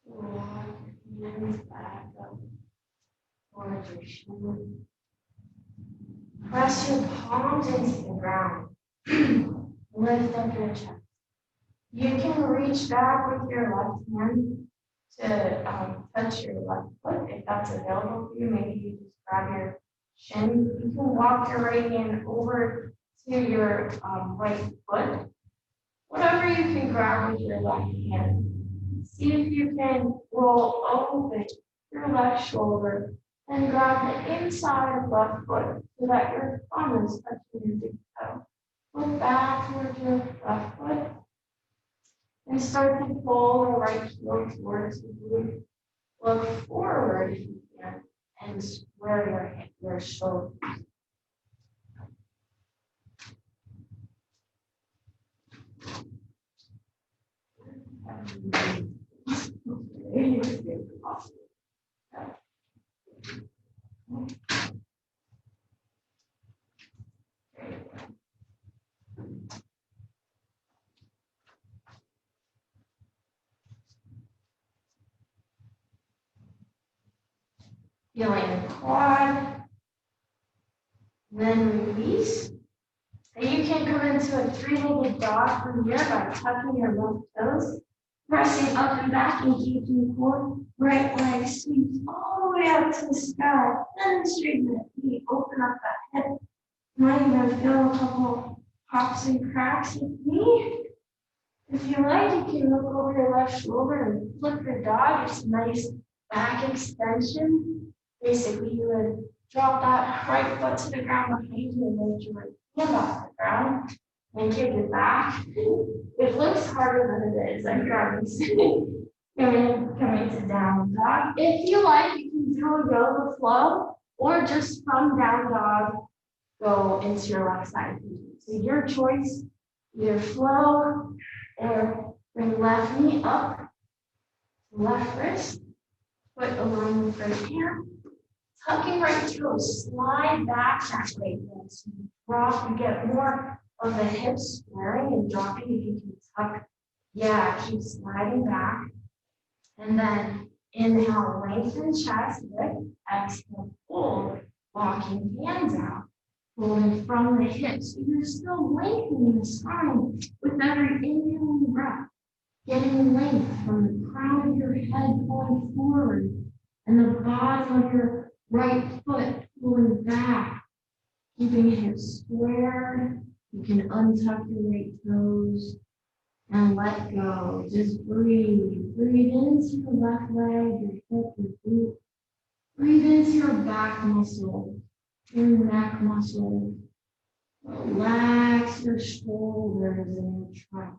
Walk your hands back up towards your shin. Press your palms into the ground. Lift up your chest. You can reach back with your left hand to touch your left foot if that's available for you. Maybe you just grab your shin. You can walk your right hand over to your right foot. Whatever you can grab with your left hand. See if you can roll open your left shoulder and grab the inside of left foot so that your thumb is touching your big toe. Look back towards your left foot and start to pull the right heel towards you. Look forward if you can and square your shoulders. Feeling the quad, then release. And you can come into a three-legged dog from here by tucking your left toes, pressing up and back and keeping the core. Right leg sweeps all the way up to the sky. Then straighten the feet, open up that hip. Might even feel a couple pops and cracks with me. If you like, you can look over your left shoulder and flip your dog. It's a nice back extension. Basically, you would drop that right foot to the ground behind you and lift your right hand off the ground. and kick it back. It looks harder than it is, I promise. Coming to down dog. If you like, you can do a yoga flow, or just from down dog, go into your left side. So your choice, either flow or bring left knee up, left wrist, foot along with right hand, tucking right toes, slide back that right leg. So you drop, you get more of the hips squaring and dropping if you can tuck. Yeah, keep sliding back. And then inhale, lengthen chest, lift, exhale, fold, walking hands out, pulling from the hips. So you're still lengthening the spine with every inhaling breath, getting length from the crown of your head pulling forward and the bottom of your right foot pulling back, keeping hips squared. You can untuck your right toes and let go. Just breathe. Breathe into your left leg, your hip, your glute. Breathe into your back muscle, your neck muscle. Relax your shoulders and your trunk.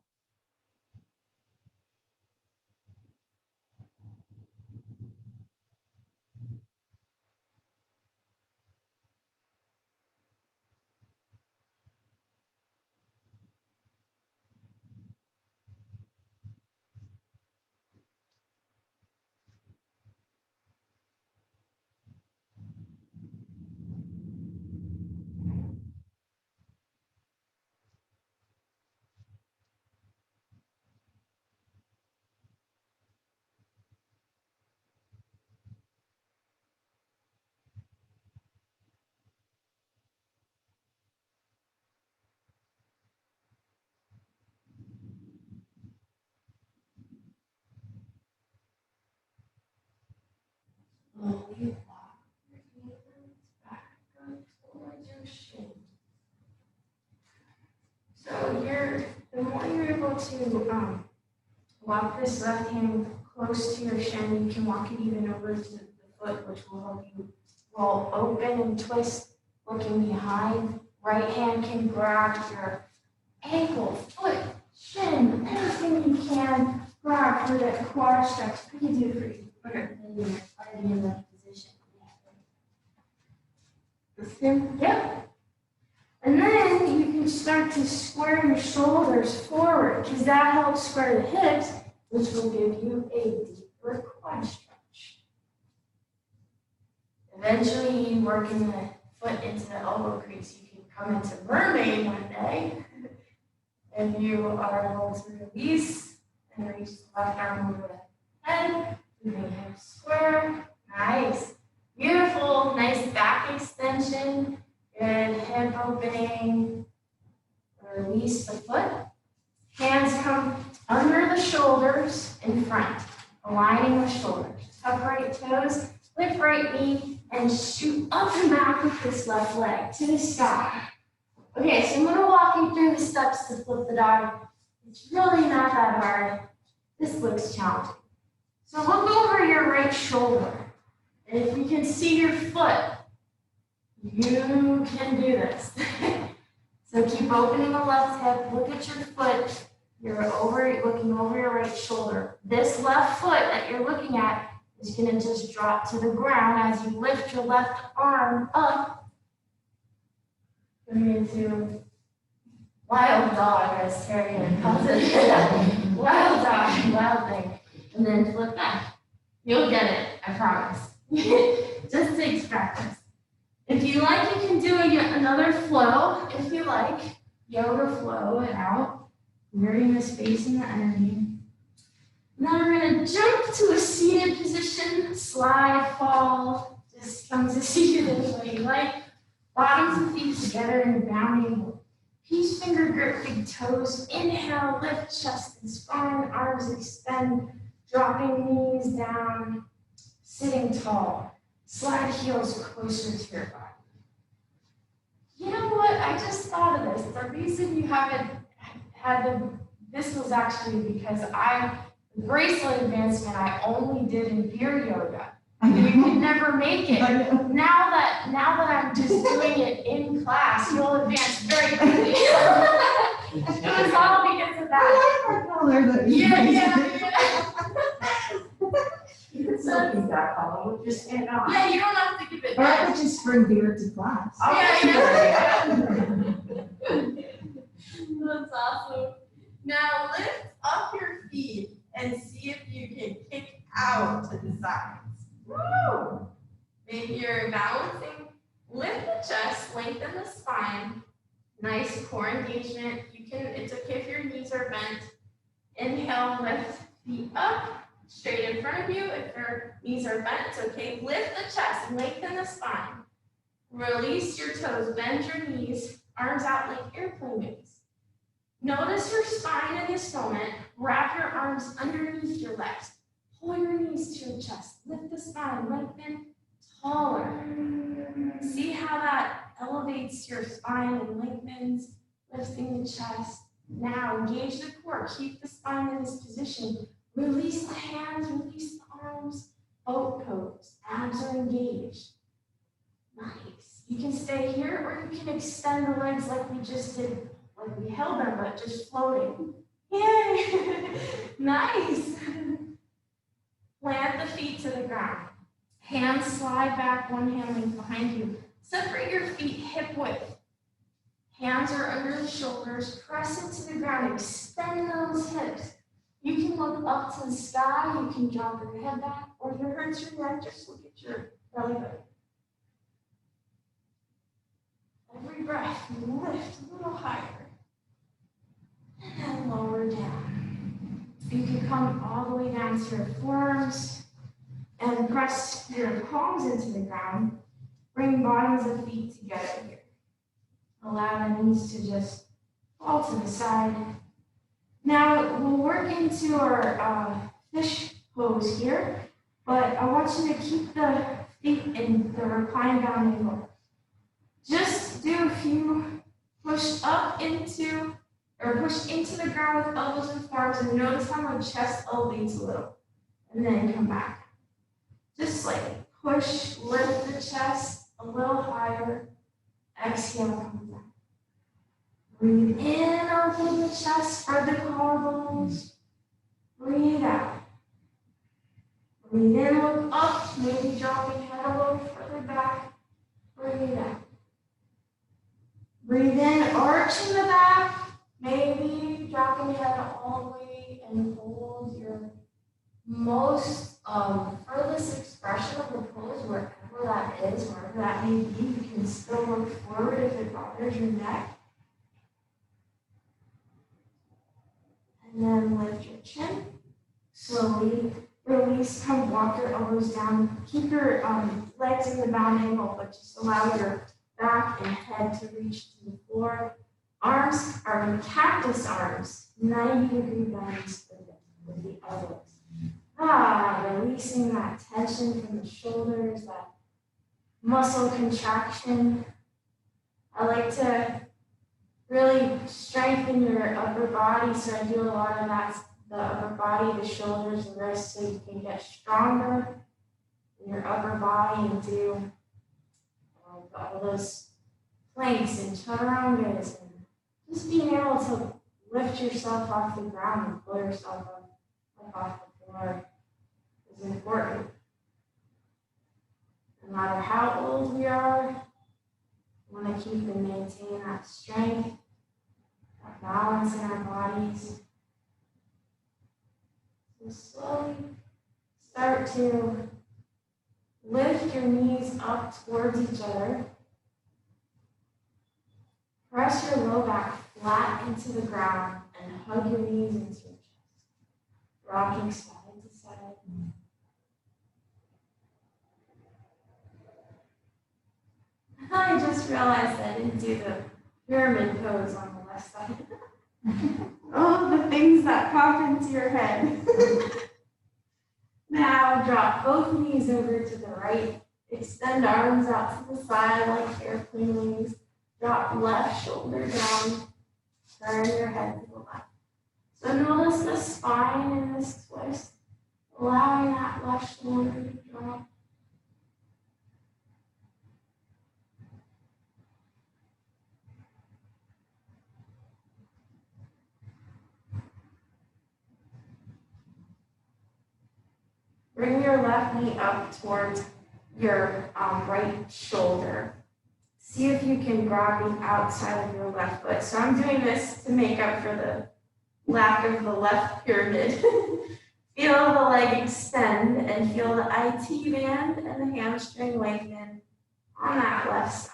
Slowly walk your hands back up towards your shin. So the more you're able to walk this left hand close to your shin, you can walk it even over to the foot, which will help you roll open and twist, looking behind. Right hand can grab your ankle, foot, shin, anything you can grab for that quad stretch. I can do it for you. Okay. Already in that position. The same. Yep. And then you can start to square your shoulders forward, because that helps square the hips, which will give you a deeper quad stretch. Eventually, you working the foot into the elbow crease. You can come into mermaid one day. If you are able to release and reach the left arm over the head, moving hips square. Nice. Beautiful. Nice back extension. Good hip opening. Release the foot. Hands come under the shoulders in front, aligning the shoulders. Tuck right toes, lift right knee, and shoot up and back with this left leg to the sky. Okay, so I'm going to walk you through the steps to flip the dog. It's really not that hard. This looks challenging. So look over your right shoulder. And if you can see your foot, you can do this. So keep opening the left hip. Look at your foot. You're looking over your right shoulder. This left foot that you're looking at is going to just drop to the ground as you lift your left arm up. Going into wild dog, as Terry calls it. Wild dog, wild thing. And then flip back. You'll get it, I promise. Just takes practice. If you like, you can do another flow. If you like, yoga flow it out. Clearing the space and the energy. Now we're going to jump to a seated position. Slide, fall. Just come to seated any way you like. Bottoms and feet together in a bounding peace finger grip, big toes. Inhale, lift chest and spine, arms extend, dropping knees down, sitting tall. Slide heels closer to your body. You know what? I just thought of this. The reason you haven't had this was actually because the bracelet advancement I only did in beer yoga. You could never make it. Now that I'm just doing it in class, you'll advance very quickly. It was all because of that. I color that. You can still keep that color, we'll just stand on. Yeah, you don't have to give it Or I back. could just bring beer to class. That's awesome. Now lift up your feet and see if you can kick out to the sides. Woo! Maybe you're balancing. Lift the chest, lengthen the spine. Nice core engagement. It's okay if your knees are bent. Inhale, lift feet up, straight in front of you. If your knees are bent, it's okay. Lift the chest, lengthen the spine. Release your toes, bend your knees, arms out like airplane wings. Notice your spine in this moment. Wrap your arms underneath your legs. Pull your knees to your chest. Lift the spine, lengthen, taller. See how that elevates your spine and lengthens, lifting the chest. Now engage the core. Keep the spine in this position. Release the hands, release the arms. Boat pose. Abs are engaged. Nice. You can stay here or you can extend the legs like we just did. Like we held them, but just floating. Yay! Nice. Plant the feet to the ground. Hands slide back, one hand length behind you. Separate your feet hip width. Hands are under the shoulders. Press into the ground. Extend those hips. You can look up to the sky. You can drop your head back. Or if it hurts your neck, just look at your belly button. Every breath, lift a little higher. And then lower down. You can come all the way down to your forearms and press your palms into the ground. Bring bottoms of feet together here. Allow the knees to just fall to the side. Now we'll work into our fish pose here, but I want you to keep the feet in the reclined down angle. Just do a few push into the ground with elbows and forearms, and notice how my chest elevates a little, and then come back. Just like push, lift the chest a little higher. Exhale, come back. Breathe in, open the chest, spread the collarbones. Breathe out. Breathe in, look up, maybe drop your head a little further back. Breathe out. Breathe in, arch in the back. Maybe dropping your head all the way and hold your most furthest expression of the pose, wherever that is, wherever that may be. You can still look forward if it bothers your neck. And then lift your chin. Slowly release, come walk your elbows down. Keep your legs in the bound angle, but just allow your back and head to reach to the floor. Arms are cactus arms, 90-degree bends with the elbows. Releasing that tension from the shoulders, that muscle contraction. I like to really strengthen your upper body, so I do a lot of that, the upper body, the shoulders, the wrists, so you can get stronger in your upper body and do all those planks and chaturangas, and just being able to lift yourself off the ground and pull yourself up off the floor is important. No matter how old we are, we want to keep and maintain that strength, that balance in our bodies. So slowly start to lift your knees up towards each other. Press your low back flat into the ground and hug your knees into your chest. Rocking side to side. I just realized I didn't do the pyramid pose on the left side. Oh, the things that pop into your head. Now drop both knees over to the right. Extend arms out to the side like airplane wings. Drop left shoulder down. Turn your head to the left. So notice the spine in this twist, allowing that left shoulder to drop. bring your left knee up towards your right shoulder. See if you can grab the outside of your left foot. So I'm doing this to make up for the lack of the left pyramid. Feel the leg extend and feel the IT band and the hamstring lengthen on that left side.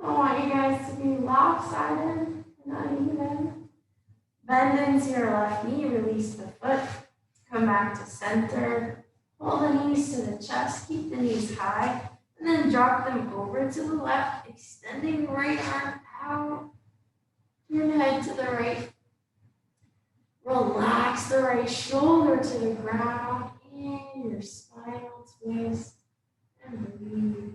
I want you guys to be lopsided and uneven. Bend into your left knee, release the foot, come back to center. Pull the knees to the chest, keep the knees high, and then drop them over to the left, extending the right arm out, your head to the right. Relax the right shoulder to the ground in your spinal twist and breathe.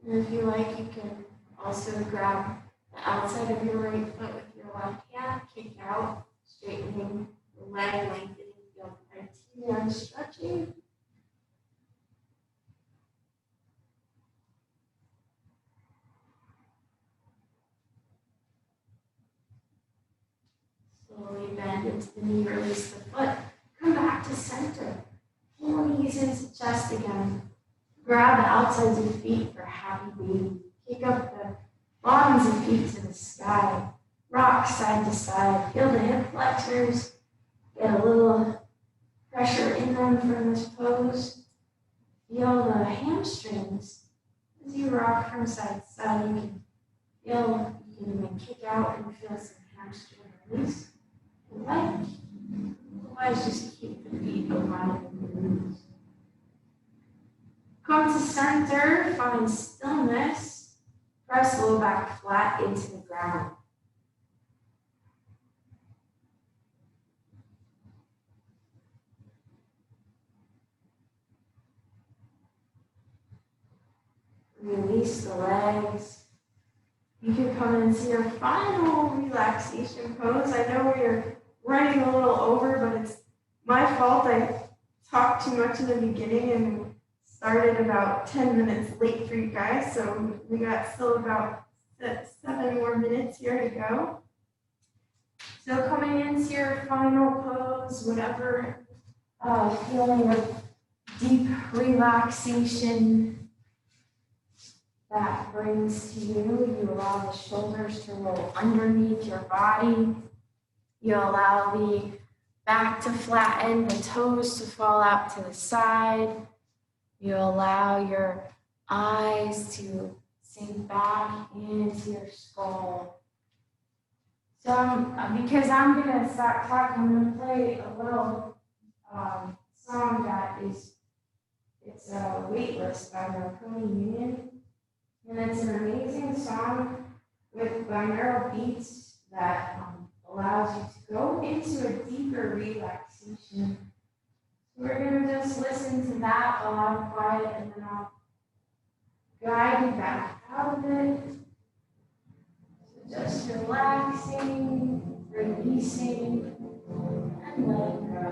And if you like, you can also grab the outside of your right foot with your left hand, kick out, straightening the leg, lengthening the IT band, stretching. Slowly bend into the knee, release the foot, come back to center. Pull knees into chest again. Grab the outsides of your feet for happy baby. Kick up the bottoms of feet to the sky. Rock side to side. Feel the hip flexors. Get a little pressure in them from this pose. Feel the hamstrings as you rock from side to side. You can even kick out and feel some hamstring release. Otherwise, just keep the feet aligned with the knees. Come to center, find stillness. Press low back flat into the ground. Release the legs. You can come into your final relaxation pose. I know we're running a little over, but it's my fault. I talked too much in the beginning and started about 10 minutes late for you guys, so we got still about 7 more minutes here to go. So coming into your final pose, whatever feeling of deep relaxation that brings to you, you allow the shoulders to roll underneath your body. You allow the back to flatten, the toes to fall out to the side. You allow your eyes to sink back into your skull. So because I'm going to start talking, I'm going to play a little song that it's Weightless by the Pony Union. And it's an amazing song with binaural beats that allows you to go into a deeper relaxation. We're going to just listen to that while I'm quiet, and then I'll guide you back out of it. So just relaxing, releasing, and letting go.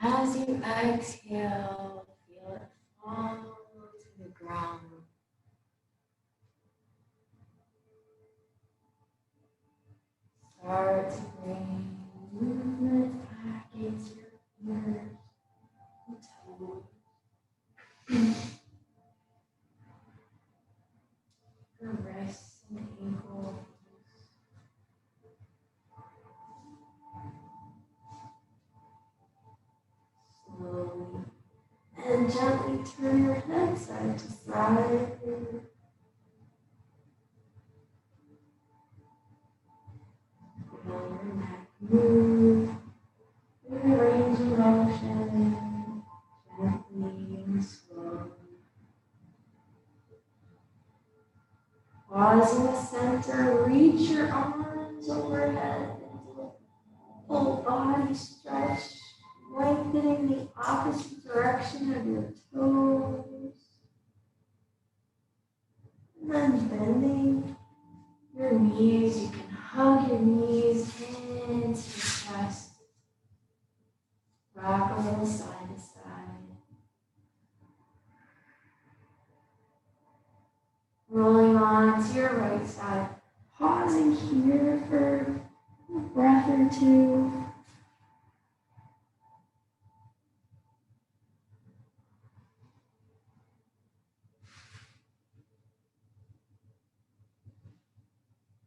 As you exhale, feel it fall to the ground. Start to bring movement back into your fingers and toes. Your wrists and ankles. Slowly and gently turn your head side to side. Feel your neck move with a range of motion, gently and slowly. Pause in the center, reach your arms overhead into full body stretch, lengthening the opposite direction of your toes. And then bending your knees, you can hug your knees into your chest. Rock a little side to side. Rolling on to your right side. Pausing here for a breath or two.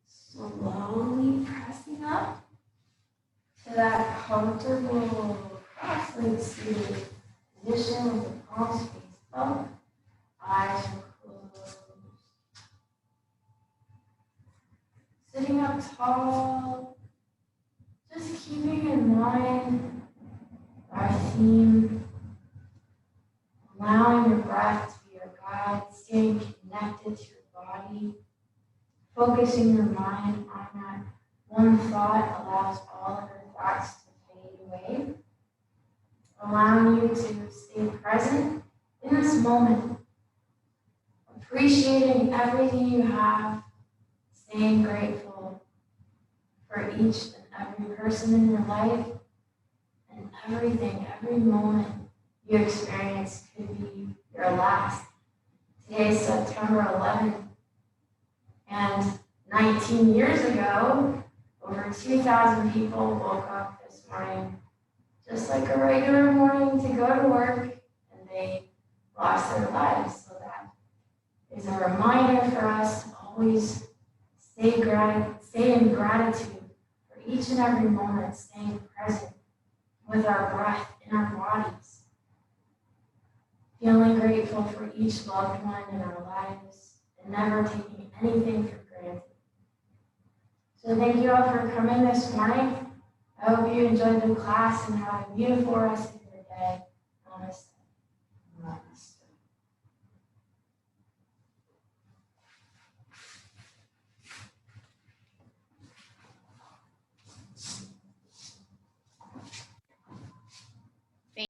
Slowly pressing up to that comfortable cross-legged seated position with the palms face up, eyes are closed. Sitting up tall, just keeping in mind our theme, allowing your breath to be your guide, staying connected to your body, focusing your mind on that one thought allows all other thoughts to fade away, allowing you to stay present in this moment, appreciating everything you have, staying grateful for each and every person in your life, and everything, every moment you experience could be your last. Today is September 11th, and 19 years ago, over 2,000 people woke up this morning just like a regular morning to go to work, and they lost their lives. So that is a reminder for us to always stay in gratitude for each and every moment, staying present with our breath in our bodies, feeling grateful for each loved one in our lives, and never taking anything for granted. So thank you all for coming this morning. I hope you enjoyed the class and have a beautiful rest of your day. Namaste.